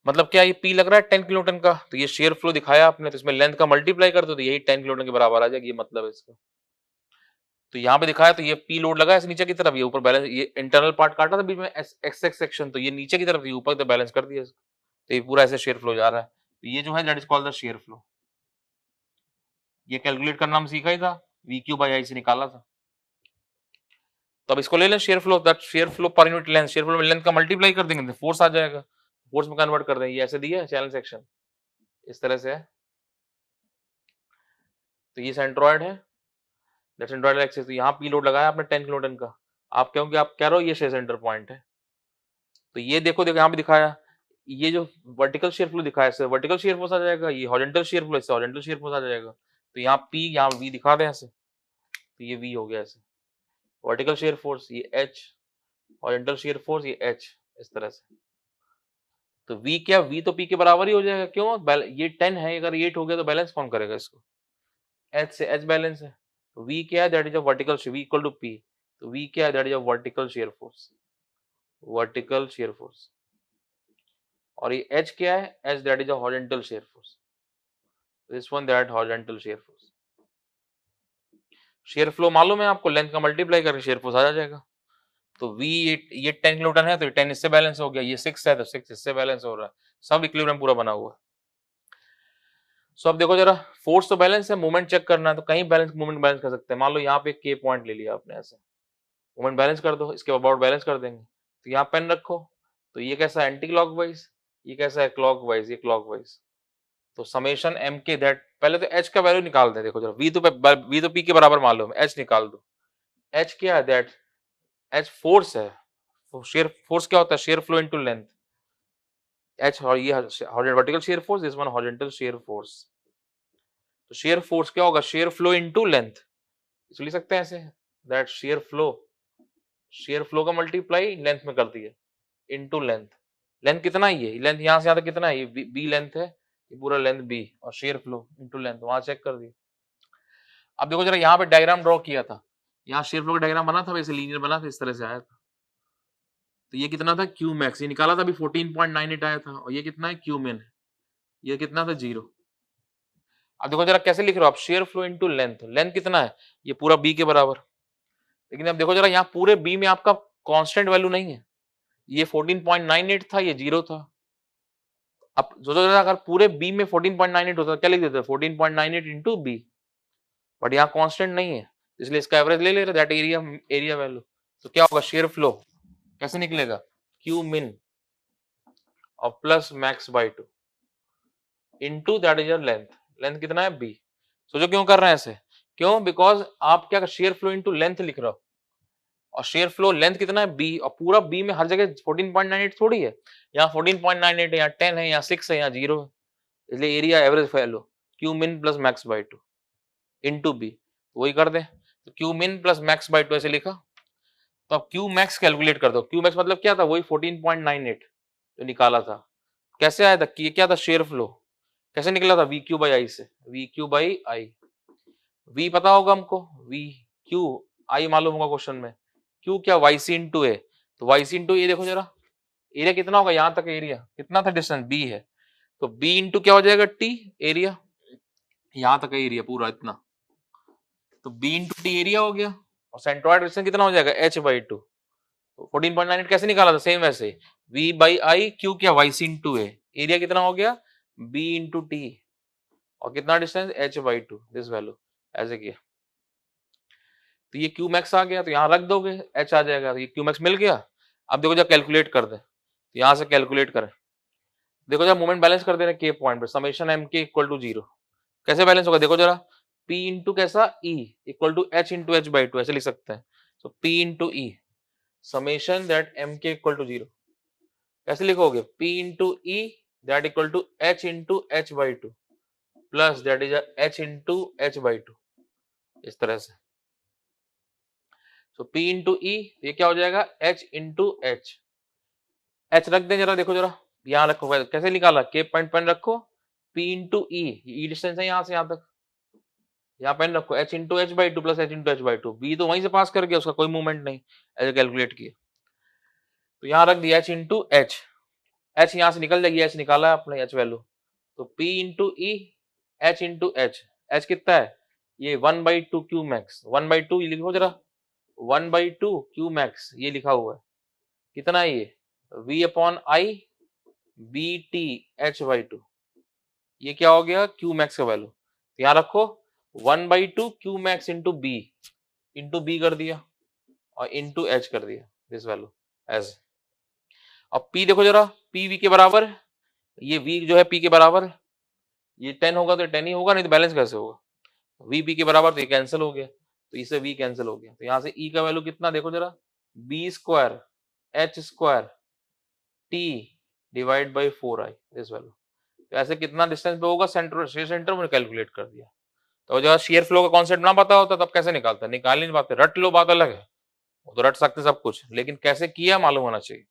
मतलब क्या, ये पी लग रहा है 10 किलोटन का, तो ये शेयर फ्लो दिखाया आपने, तो इसमें लेंथ का मल्टीप्लाई कर दो, तो यही 10 किलोटन के बराबर आ जाएगी, ये मतलब है इसका। तो यहाँ पे दिखाया, तो ये पी लोड लगा है नीचे की तरफ, ये ऊपर बैलेंस, ये इंटरनल पार्ट काटा था बीच में एक्स एक्स सेक्शन, तो ये नीचे की तरफ, ये ऊपर तो बैलेंस कर दिया इसको। तो ये पूरा ऐसे शेयर फ्लो जा रहा है। तो ये जो है that is called the shear flow. ये कैलकुलेट करना हम सीखा ही था, वी क्यू बाई आई से निकाला था। तो अब इसको ले लें share flow, that shear flow पर यूनिट लेंथ, शेयर फ्लो में लेंथ का मल्टीप्लाई कर देंगे, फोर्स आ जाएगा, फोर्स में कन्वर्ट कर देंगे। ये ऐसे दिया है चैनल सेक्शन, इस तरह से है। तो ये सेंट्रॉइड है, दैट सेंट्रॉइड एक्सिस। तो यहाँ पी लोड लगाया आपने 10 किलोटन का, आप क्योंकि आप कह रहे हो ये शेयर सेंटर पॉइंट है। तो ये देखो देखो यहाँ पे दिखाया, ये जो वर्टिकल शेयर फ्लो दिखाया, इससे वर्टिकल शेयर फोर्स आ जाएगा, ये हॉरिजॉन्टल शेयर फ्लो, इससे हॉरिजॉन्टल शेयर फोर्स आ जाएगा। तो यहाँ पी, यहाँ वी दिखा दें ऐसे, तो ये वी हो गया ऐसे, वर्टिकल शेयर फोर्स ये एच, हॉरिजॉन्टल शेयर फोर्स ये एच, इस तरह से। तो वी क्या, वी तो पी के बराबर ही हो जाएगा, क्यों, ये 10 है, अगर 8 हो गया तो बैलेंस कौन करेगा इसको, एच से, एच बैलेंस है। तो वी क्या है, that is a vertical, V equal to P. तो वी क्या है, that is a vertical shear force, vertical shear force. और ये एच क्या है, H that is a horizontal shear force, this one that horizontal shear force. Shear flow मालूम है आपको, लेंथ का मल्टीप्लाई करके शेयर फोर्स आ जाएगा। तो वी, ये 10 किलोटन है, तो 10 इससे बैलेंस हो गया, ये 6 है तो 6 इससे बैलेंस हो रहा है, सब इक्विलिब्रियम पूरा बना हुआ है। सो अब देखो जरा, फोर्स तो बैलेंस है, मूवमेंट चेक करना है, तो कहीं बैलेंस मूवमेंट बैलेंस कर सकते हैं। मान लो यहाँ पे के पॉइंट ले लिया आपने ऐसे, मूवमेंट बैलेंस कर दो, इसके अबाउट बैलेंस कर देंगे। तो यहाँ पेन रखो, तो ये कैसा है एंटी क्लॉकवाइज, ये कैसा है क्लॉकवाइज, ये क्लॉकवाइज। तो समेशन एम के दैट, पहले तो एच का वैल्यू निकाल दें, देखो जरा, वी तो पी के बराबर मालूम है, एच निकाल दो। एच क्या है, दैट एच फोर्स है, तो शेयर फोर्स क्या होता है, share flow into length, H, और ये vertical shear force, this one horizontal shear force. तो शेयर फोर्स क्या होगा, शेयर फ्लो इनटू लेंथ, इसको लिख सकते हैं ऐसे, दैट शेयर फ्लो का मल्टीप्लाई लेंथ में कर दिया, इनटू लेंथ। लेंथ कितना है, ये लेंथ यहाँ से यहाँ तक कितना है, ये बी लेंथ है, ये पूरा लेंथ बी, और शेयर फ्लो इनटू लेंथ वहां चेक कर दिया। अब देखो जरा, यहाँ पे डायग्राम ड्रॉ किया था, यहाँ शेयर फ्लो का डायग्राम बना था, वैसे लीनियर बना था, इस तरह से आया था। तो ये कितना था, क्यू मैक्स, ये निकाला था अभी 14.98 आया था, और ये कितना है, क्यू मिन, ये कितना था, 0। अब देखो जरा कैसे लिख रहे हो आप, share flow into length, length कितना है, ये पूरा बी के बराबर। लेकिन अब देखो जरा, यहाँ पूरे बी में आपका कांस्टेंट वैल्यू नहीं है, ये 14.98 था, ये 0 था। अब सोचो जरा, अगर पूरे बी में 14.98 होता, क्या लिख देते, 14.98 इंटू बी, बट यहाँ कांस्टेंट नहीं है, इसलिए इसका एवरेज ले ले रहे, दैट एरिया वैल्यू। तो क्या होगा, शेयर फ्लो कैसे निकलेगा, क्यू मिन और plus max by 2 into that is your length, length कितना है, बी। सोचो क्यों कर रहे हैं ऐसे, क्यों, बिकॉज आप क्या, शेयर फ्लो इनटू लेंथ लिख रहे हो, और शेयर फ्लो लेंथ कितना है, बी, और पूरा बी में हर जगह 14.98 थोड़ी है, यहाँ 14.98 है, यहाँ 10 है, यहाँ 6 है, यहाँ 0 है, इसलिए area average value Q min plus max by 2 into b, वही कर दे। तो Q min plus max by 2 ऐसे लिखा। तो अब क्यू मैक्स कैलकुलेट कर दो, क्यू मैक्स मतलब क्या था, वही 14.98 जो निकाला था। कैसे आया था, कि क्या था, शेयर फ्लो कैसे निकला था, वी क्यू बाई आई से, V Q by I, V पता होगा हमको, वी क्यू, आई मालूम होगा क्वेश्चन में, क्यू क्या, वाई सी इंटू ए। तो वाई सी इंटू ए, देखो जरा एरिया कितना होगा, यहां तक एरिया कितना था, डिस्टेंस बी है, तो बी इंटू क्या हो जाएगा, टी, एरिया, यहां तक एरिया पूरा इतना, तो बी इंटू टी एरिया हो गया, और सेंट्रॉइड डिस्टेंस कितना हो जाएगा, एच बाई 2। तो 14.98 कैसे निकाला था, सेम वैसे V बाई आई, Q क्या YC इंटू ए, एरिया कितना हो गया B इंटू टी, और कितना distance H by to, this value ऐसे किया। तो ये Q मैक्स आ गया, तो यहाँ रख दोगे H आ जाएगा, तो ये Q मैक्स मिल गया। अब देखो जब कैलकुलेट कर दे, तो यहाँ से कैलकुलेट करें, देखो जब मोमेंट बैलेंस कर दे रहे K पॉइंट पे, summation M K equal to 0, कैसे बैलेंस होगा देखो जरा, P इंटू कैसा E equal to H into H by two, ऐसे लिख सकते हैं। तो P into E summation that M K equal to 0, कैसे लिखोगे, P into E that equal to H into H by two plus that is H into H by two, इस तरह से। तो P इंटू E ये क्या हो जाएगा H इंटू H, H रख दें जरा, देखो जरा यहाँ रखो, कैसे निकाला, K पॉइंट पेन रखो, P इंटू E डिस्टेंस है यहाँ से यहाँ तक, यहाँ पेन रखो, H into H by two plus H into H by to, B तो वहीं से पास कर गया, उसका कोई मूवमेंट नहीं, ऐसे कैलकुलेट किया। तो यहाँ रख दिया H इंटू H, H यहाँ से निकल जाएगी, H निकाला है आपने H वैल्यू, तो P into E H into H, H कितना है ये 1/2 Q मैक्स, 1/2 ये लिखो जरा, 1/2 Q मैक्स ये लिखा हुआ है, कितना है ये V upon I b t H by two, ये क्या हो गया Q मैक्स का वैल्यू, यहाँ रखो 1/2 Q मैक्स इंटू बी कर दिया और इंटू H कर दिया, दिस वैल्यू एज। अब P देखो जरा, P V के बराबर, ये V जो है P के बराबर, ये 10 होगा तो 10 ही होगा, नहीं तो बैलेंस कैसे होगा, V P के बराबर, तो ये कैंसिल हो गया, तो इससे V कैंसिल हो गया, तो यहाँ से E का वैल्यू कितना देखो जरा, B square H square T divide by 4i, this value. तो ऐसे कितना डिस्टेंस पे होगा सेंटर से सेंटर में कैलकुलेट कर दिया। तो जब शेयर फ्लो का कॉन्सेप्ट ना पता होता तब कैसे निकालते, निकाल नहीं पाते, रट लो बात अलग है, वो तो रट सकते सब कुछ, लेकिन कैसे किया मालूम होना चाहिए।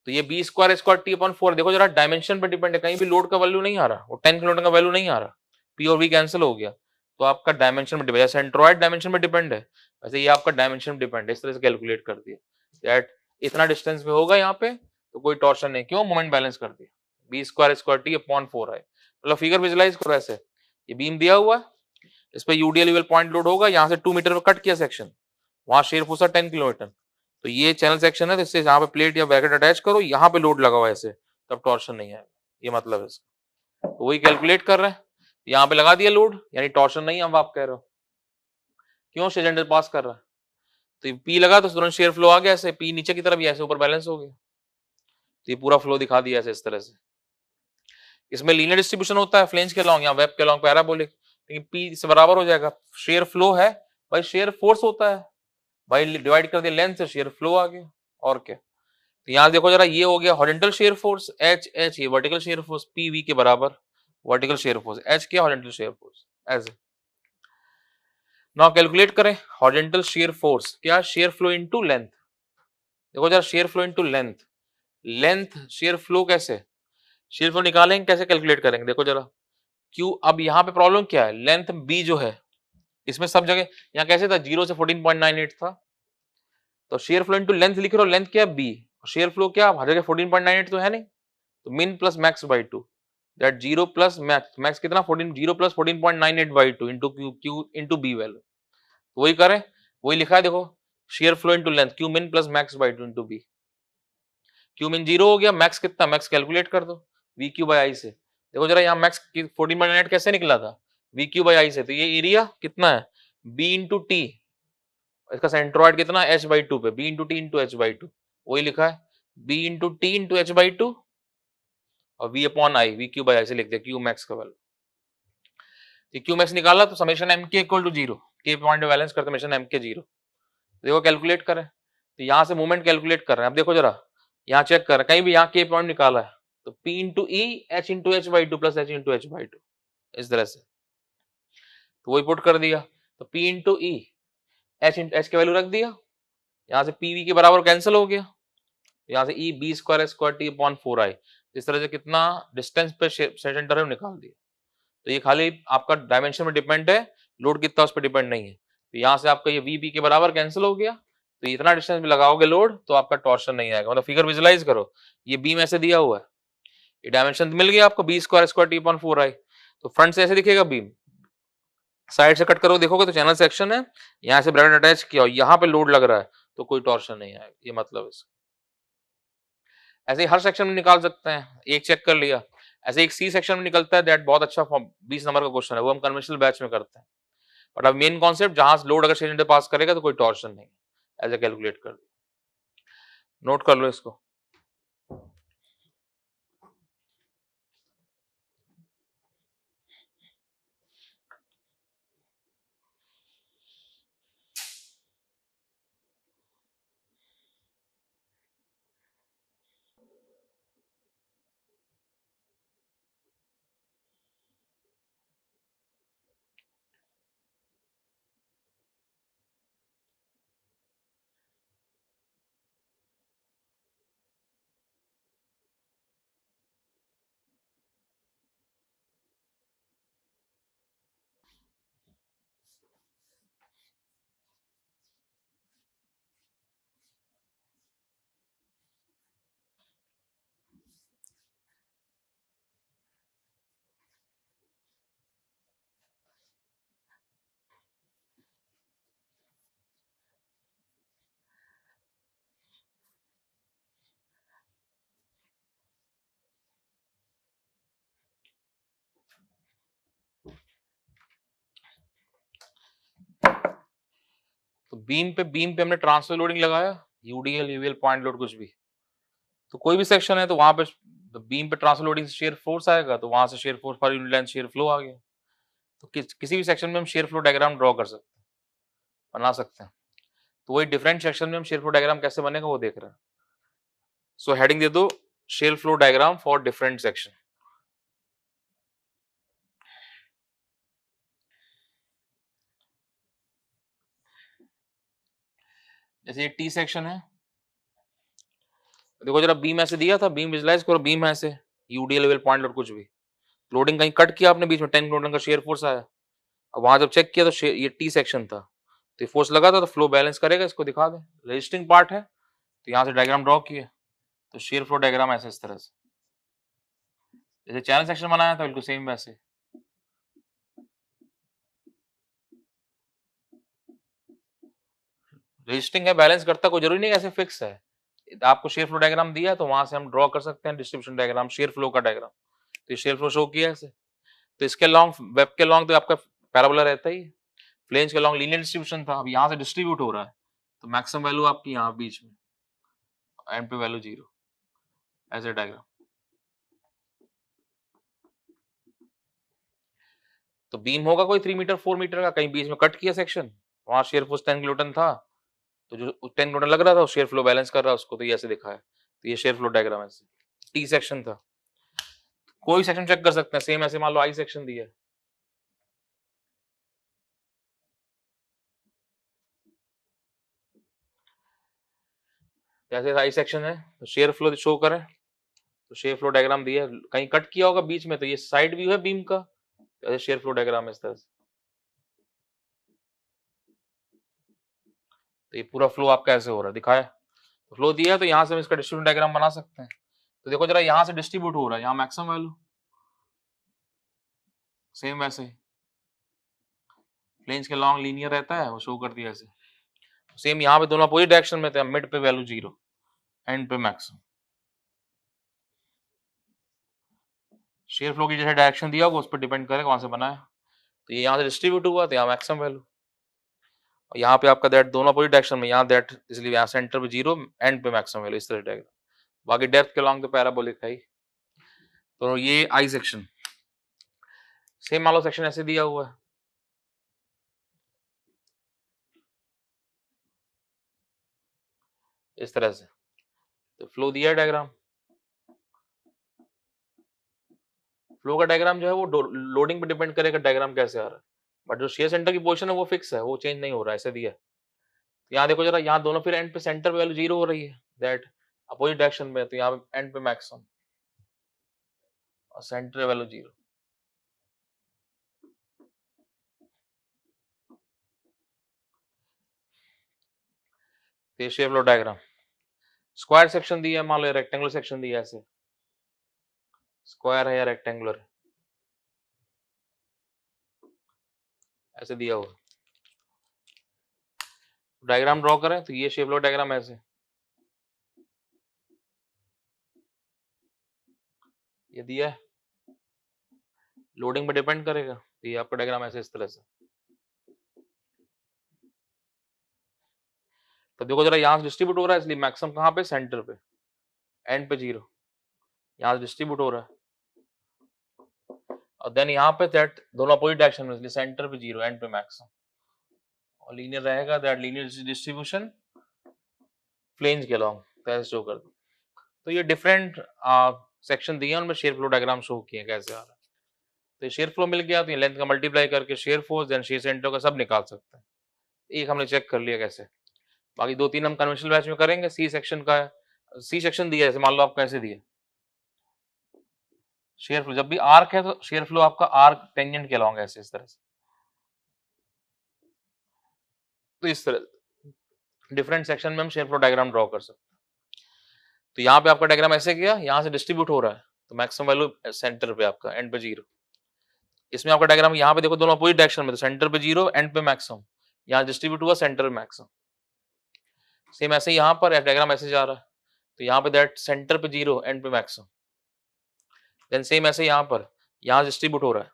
तो ये b square square t upon 4, देखो जरा डायमेंशन पे डिपेंड है, कहीं भी लोड का वैल्यू नहीं आ रहा, वो 10 किलोमीटर का वैल्यू नहीं आ रहा, पी और वी कैंसिल हो गया, तो आपका डायमेंशन में डिपेंड, सेंट्रोइड डायमेंशन में डिपेंड है, वैसे ये आपका डायमेंशन डिपेंड है, इस तरह से कैलकुलेट कर दिया दैट इतना डिस्टेंस में होगा यहाँ पे, तो कोई टॉर्शन नहीं, क्यों मोमेंट बैलेंस कर दिया, b square square t upon 4i। मतलब फिगर विजुलाइज करो ऐसे, ये बीम दिया हुआ है, इस पे यूडीएल लेवल पॉइंट लोड होगा, यहाँ से 2 मीटर में कट किया सेक्शन, वहां शेयर फोर्स 10 किलोमीटर, तो ये चैनल सेक्शन है, तो इससे यहाँ पे प्लेट या ब्रैकेट अटैच करो, यहाँ पे लोड लगा हुआ है ऐसे, तब टॉर्शन नहीं आएगा, ये मतलब है इसका। तो वही कैलकुलेट कर रहे हैं, यहाँ पे लगा दिया लोड, यानी टॉर्शन नहीं, अब आप कह रहे हो क्यों शेजेंडर पास कर रहा है, तो पी लगा तो तुरंत शेयर फ्लो आ गया, ऐसे पी नीचे की तरफ ऐसे ऊपर बैलेंस हो गया, तो ये पूरा फ्लो दिखा दिया ऐसे इस तरह से। इसमें लीनियर डिस्ट्रीब्यूशन होता है फ्लेंज के लॉन्ग, यहाँ वेब के लॉन्ग पैराबोलिक, लेकिन पी से बराबर हो जाएगा, शेयर फ्लो है भाई, शेयर फोर्स होता है भाई, डिवाइड कर दिया लेंथ से, शेयर फ्लो आ गया, और क्या। तो यहाँ देखो जरा, ये हो गया horizontal shear force H H, ये vertical shear force P V के बराबर, वर्टिकल शेयर फोर्स एच क्या हॉरिजॉन्टल शेयर फोर्स एज। नाउ कैलकुलेट करें हॉरिजॉन्टल शेयर फोर्स, क्या शेयर फ्लो इनटू लेंथ, देखो जरा shear flow into length, length shear flow कैसे, शेयर फ्लो निकालेंगे कैसे कैलकुलेट करेंगे, देखो जरा क्यों, अब यहाँ पे प्रॉब्लम क्या है, लेंथ बी जो है इसमें सब जगह, यहाँ कैसे था 0 से 14.98 था, तो शेयर फ्लो इनटू लेंथ लिख रहे हो, लेंथ क्या है बी, शेयर फ्लो क्या हर जगह 14.98 तो है नहीं, तो min plus max by two, that 0 plus max, max कितना 14, 0 plus 14.98 by two into Q into B value, तो वही करें, वही लिखा है देखो, shear flow into length Q min plus max by two into B, Q min 0 हो गया, मैक्स कितना, मैक्स कैलकुलेट कर दो वी क्यू बाई आई से, देखो जरा यहाँ मैक्स 14.98 कैसे निकला था वी क्यू बाई आई से, तो ये एरिया कितना है बी इंटू टी, इसका सेंट्रोइड कितना एच बाई टू पे, b into t into h by two, वही लिखा है b into t into h by two, और v upon I, V Q by I से लिखते हैं क्यू मैक्स का वैल्यू, क्यू मैक्स निकाला तो summation M K equal to 0, K point balance करते समेशन एम के 0, देखो कैलकुलेट करें, तो यहाँ से मूवमेंट कैलकुलेट कर रहे हैं, अब देखो जरा यहाँ चेक कर, कहीं भी यहाँ के पॉइंट निकाला है, तो P into E H into h by two plus H into h by two, इस तरह से, तो वही पुट कर दिया, तो P into E H into H के वैल्यू रख दिया, यहाँ से पी वी के बराबर कैंसिल हो गया, यहाँ से e b square square t upon 4i, इस तरह से कितना डिस्टेंस पे सेंटर है निकाल दिया, तो ये खाली आपका डायमेंशन में डिपेंड है, लोड कितना उस पर डिपेंड नहीं है, तो यहाँ से आपका ये वी बी के बराबर कैंसिल हो गया, तो इतना डिस्टेंस भी लगाओगे लोड तो आपका टॉर्शन नहीं आएगा, मतलब फिगर विजुलाइज करो, ये बीम ऐसे दिया हुआ है, ये डायमेंशन मिल गया आपको b square square t upon 4i, तो फ्रंट से ऐसे दिखेगा बीम, साइड से कट करो देखोगे तो चैनल सेक्शन है, यहाँ से ब्रैकेट अटैच किया और यहाँ पे लोड लग रहा है, तो कोई टॉर्शन नहीं आएगा, ये मतलब है। ऐसे ही हर सेक्शन में निकाल सकते हैं, एक चेक कर लिया। ऐसे एक सी सेक्शन में निकलता है, दैट बहुत अच्छा 20 नंबर का क्वेश्चन है, वो हम कन्वेंशनल बैच में करते हैं। बट अब मेन कॉन्सेप्ट, जहां लोड अगर 6 घंटे पास करेगा तो कोई टॉर्शन नहीं, ऐसे कैलकुलेट कर दिया। नोट कर लो इसको। तो बीम पे हमने ट्रांसफर लोडिंग लगाया, यूडीएल यूवीएल पॉइंट लोड कुछ भी, तो कोई भी सेक्शन है तो वहां पे बीम पे ट्रांसफर लोडिंग से शेयर फोर्स आएगा, तो वहां से शेयर फोर्स पर यूनिट लेंथ शेयर फ्लो आ गया। तो किसी भी सेक्शन में हम शेयर फ्लो डायग्राम ड्रॉ कर सकते हैं, बना सकते हैं। तो वही डिफरेंट सेक्शन में हम शेयर फ्लो डायग्राम कैसे बनेगा वो देख रहे हैं। सो हेडिंग दे दो, share flow diagram for different section. जैसे ये टी सेक्शन है, देखो जरा बीम ऐसे दिया था, बीम विजुलाइज करो, बीम है ऐसे, यूडीएल लेवल पॉइंट और कुछ भी, लोडिंग कहीं कट किया आपने बीच में, 10 न्यूटन का शेयर फोर्स आया। अब वहां जब चेक किया तो ये टी सेक्शन था, तो ये फोर्स लगा था, तो फ्लो बैलेंस करेगा, इसको दिखा दे, रजिस्टिंग पार्ट है, तो यहाँ से डायग्राम ड्रॉ किए, तो शेयर फ्लो डायग्राम ऐसे इस तरह से, जैसे चैनल सेक्शन बनाया था बिल्कुल सेम वैसे। रजिस्टिंग है, बैलेंस करता, कोई जरूरी नहीं ऐसे फिक्स है, आपको शेयर फ्लो डायग्राम दिया है तो वहां से हम ड्रॉ कर सकते हैं डिस्ट्रीब्यूशन डायग्राम, शेयर फ्लो का डायग्राम। तो ये शेयर फ्लो शो किया ऐसे, तो इसके लॉन्ग, वेब के लॉन्ग तो आपका पैराबोला रहता ही है, फ्लेंज के लॉन्ग लीनियर डिस्ट्रीब्यूशन था, अब यहाँ से डिस्ट्रीब्यूट हो रहा है, तो मैक्सिमम वैल्यू आपकी यहाँ बीच में, एंड पे वैल्यू 0, ऐसे डायग्राम। तो बीम होगा कोई 3 मीटर 4 मीटर का, कहीं बीच में कट किया सेक्शन, वहां शेयर फोर्स 10 किलोटन था, तो जो 10 किलोटन लग रहा था, शेयर फ्लो बैलेंस कर रहा है उसको, तो ये ऐसे दिखा है, तो ये शेयर फ्लो डायग्राम ऐसे। टी सेक्शन था, कोई सेक्शन चेक कर सकते हैं, सेम ऐसे मान लो आई सेक्शन दिया है, जैसे आई सेक्शन है तो शेयर फ्लो शो करें, तो शेयर फ्लो डायग्राम दिया है, कहीं कट किया होगा बीच में, तो ये साइड व्यू है बीम का, ऐसे शेयर फ्लो डायग्राम इस तरह से, तो ये पूरा फ्लो आपका ऐसे हो रहा है, दिखाया, तो फ्लो दिया है, तो यहाँ से हम इसका डिस्ट्रीब्यूशन डायग्राम बना सकते हैं। तो देखो जरा, यहाँ से डिस्ट्रीब्यूट हो रहा है, यहाँ मैक्सिमम वैल्यू, सेम वैसे ही फ्लेंज के लॉन्ग लीनियर रहता है, वो शो कर दिया ऐसे, सेम यहाँ पे दोनों अपोजिट डायरेक्शन में थे, मिड पे वैल्यू 0, एंड पे मैक्सिमम। शेयर फ्लो की जैसे डायरेक्शन दिया होगा उस पर डिपेंड करेगा वहां से बना है, तो ये यहाँ से डिस्ट्रीब्यूट हुआ, तो यहाँ मैक्सिमम वैल्यू, और यहाँ पे आपका दैट दोनों अपोजिट डायरेक्शन में, यहाँ दैट, इसलिए यहाँ सेंटर पे 0, एंड पे मैक्सिमम वैल्यू, इस तरह डायग्राम। बाकी डेप्थ के लॉन्ग तो पैराबोलिक है ही। तो ये आई सेक्शन, सेम मान लो सेक्शन ऐसे दिया हुआ है, इस तरह से, तो फ्लो दिया है डायग्राम, फ्लो का डायग्राम जो है वो लोडिंग पे डिपेंड करेगा डायग्राम कैसे आ रहा है, बट जो शेयर सेंटर की पोजीशन है वो फिक्स है, वो चेंज नहीं हो रहा है, ऐसे दिया है। यहाँ देखो जरा, यहाँ दोनों फिर एंड पे सेंटर वैल्यू 0 हो रही है, दैट अपोजिट डायरेक्शन में, तो यहाँ पे एंड पे मैक्सिमम और सेंटर वैल्यू 0। तो ये share flow diagram, square section दिया है, मान लो रेक्टेंगुलर सेक्शन दिया है, ऐसे स्क्वायर है या रेक्टेंगुलर है, ऐसे दिया हुआ, डायग्राम ड्रॉ करें, तो ये शेप फ्लो डायग्राम ऐसे, ये दिया है, लोडिंग पे डिपेंड करेगा। तो ये आपका डायग्राम ऐसे इस तरह से। तो देखो जरा यहाँ से डिस्ट्रीब्यूट हो रहा है, इसलिए मैक्सिमम कहाँ पे, सेंटर पे, एंड पे 0, यहाँ से डिस्ट्रीब्यूट हो रहा है। और देन यहाँ पे दैट दोनों अपोजिट डायरेक्शन में, इसलिए सेंटर पे 0, एंड पे मैक्सिमम। और लीनियर रहेगा, दैट लीनियर डिस्ट्रीब्यूशन प्लेन्स के अलॉन्ग, तो ऐसे शो कर दो। तो ये डिफरेंट सेक्शन दिए हैं, उनमें शेयर फ्लो डायग्राम शो किए कैसे आ रहा है। तो शेयर फ्लो मिल गया, तो ये लेंथ का मल्टीप्लाई करके shear force then shear center का सब निकाल सकते हैं। एक हमने चेक कर लिया कैसे। बाकी 2-3 हम कन्वेंशनल बैच में करेंगे। सी सेक्शन का, सी सेक्शन दिया जैसे, मान लो आप कैसे दिए शेयर फ्लो, जब भी आर्क है तो शेयर फ्लो आपका आर्क टेंजेंट के अलॉन्ग ऐसे इस तरह से। तो इस तरह डिफरेंट सेक्शन में हम शेयर फ्लो डायग्राम ड्रॉ कर सकते हैं। तो यहाँ पे आपका डायग्राम ऐसे गया, यहाँ से डिस्ट्रीब्यूट हो रहा है, तो मैक्सिमम वैल्यू सेंटर पे आपका, एंड पे 0। इसमें आपका डायग्राम यहाँ पे देखो दोनों अपोजिट डायरेक्शन में, तो सेंटर पे 0, एंड पे मैक्सिमम। यहाँ डिस्ट्रीब्यूट हुआ, सेंटर पे मैक्सिमम। सेम ऐसे ही यहाँ पर डायग्राम ऐसे जा रहा है, तो यहाँ पे दैट सेंटर पे 0, एंड पे मैक्सिमम। देन सेम ऐसे यहाँ पर, यहाँ डिस्ट्रीब्यूट हो रहा है,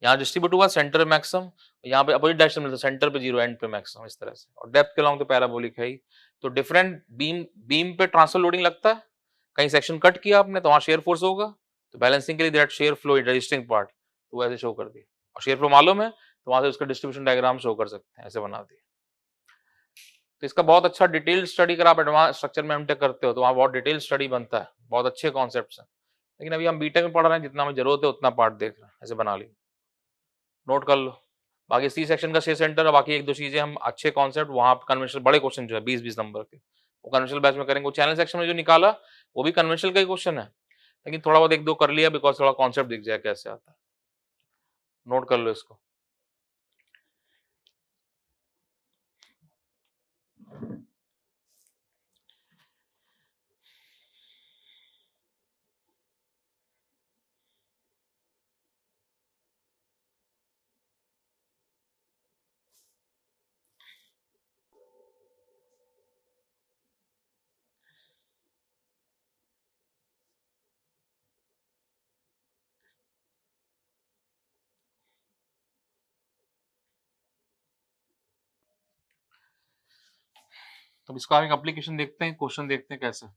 यहाँ डिस्ट्रीब्यूट हुआ, सेंटर मैक्सिमम। यहाँ पे अपोजिट डायरेक्शन में, सेंटर पे 0, एंड पे मैक्सिमम, इस तरह से। और डेप्थ के अलॉन्ग तो पैराबोलिक है ही। तो डिफरेंट बीम पे ट्रांसफर लोडिंग लगता है, कहीं सेक्शन कट किया आपने तो वहां शेयर फोर्स होगा, तो बैलेंसिंग के लिए that shear flow resisting part, तो वैसे शो कर दिया। और शेयर फ्लो मालूम है तो वहां से उसका डिस्ट्रीब्यूशन डायग्राम शो कर सकते हैं, ऐसे बना दिया। तो इसका बहुत अच्छा डिटेल स्टडी अगर आप एडवांस स्ट्रक्चर में एमटेक करते हो तो वहाँ बहुत डिटेल स्टडी बनता है, बहुत अच्छे कॉन्सेप्ट्स हैं। लेकिन अभी हम बीटेक में पढ़ रहे हैं, जितना हमें जरूरत है उतना पार्ट देख रहे हैं, ऐसे बना लिया, नोट कर लो। बाकी सी सेक्शन का शेयर सेंटर और बाकी 1-2 चीजें हम अच्छे कॉन्सेप्ट वहां कन्वेंशनल बड़े क्वेश्चन जो है 20-20 नंबर के, वो कन्वेंशनल बैच में करेंगे। वो चैनल सेक्शन में जो निकाला वो भी कन्वेंशनल का ही क्वेश्चन है, लेकिन थोड़ा बहुत 1-2 कर लिया बिकॉज थोड़ा कॉन्सेप्ट दिख जाए कैसे आता है। नोट कर लो इसको। तो इसका एक एप्लीकेशन देखते हैं, क्वेश्चन देखते हैं कैसे।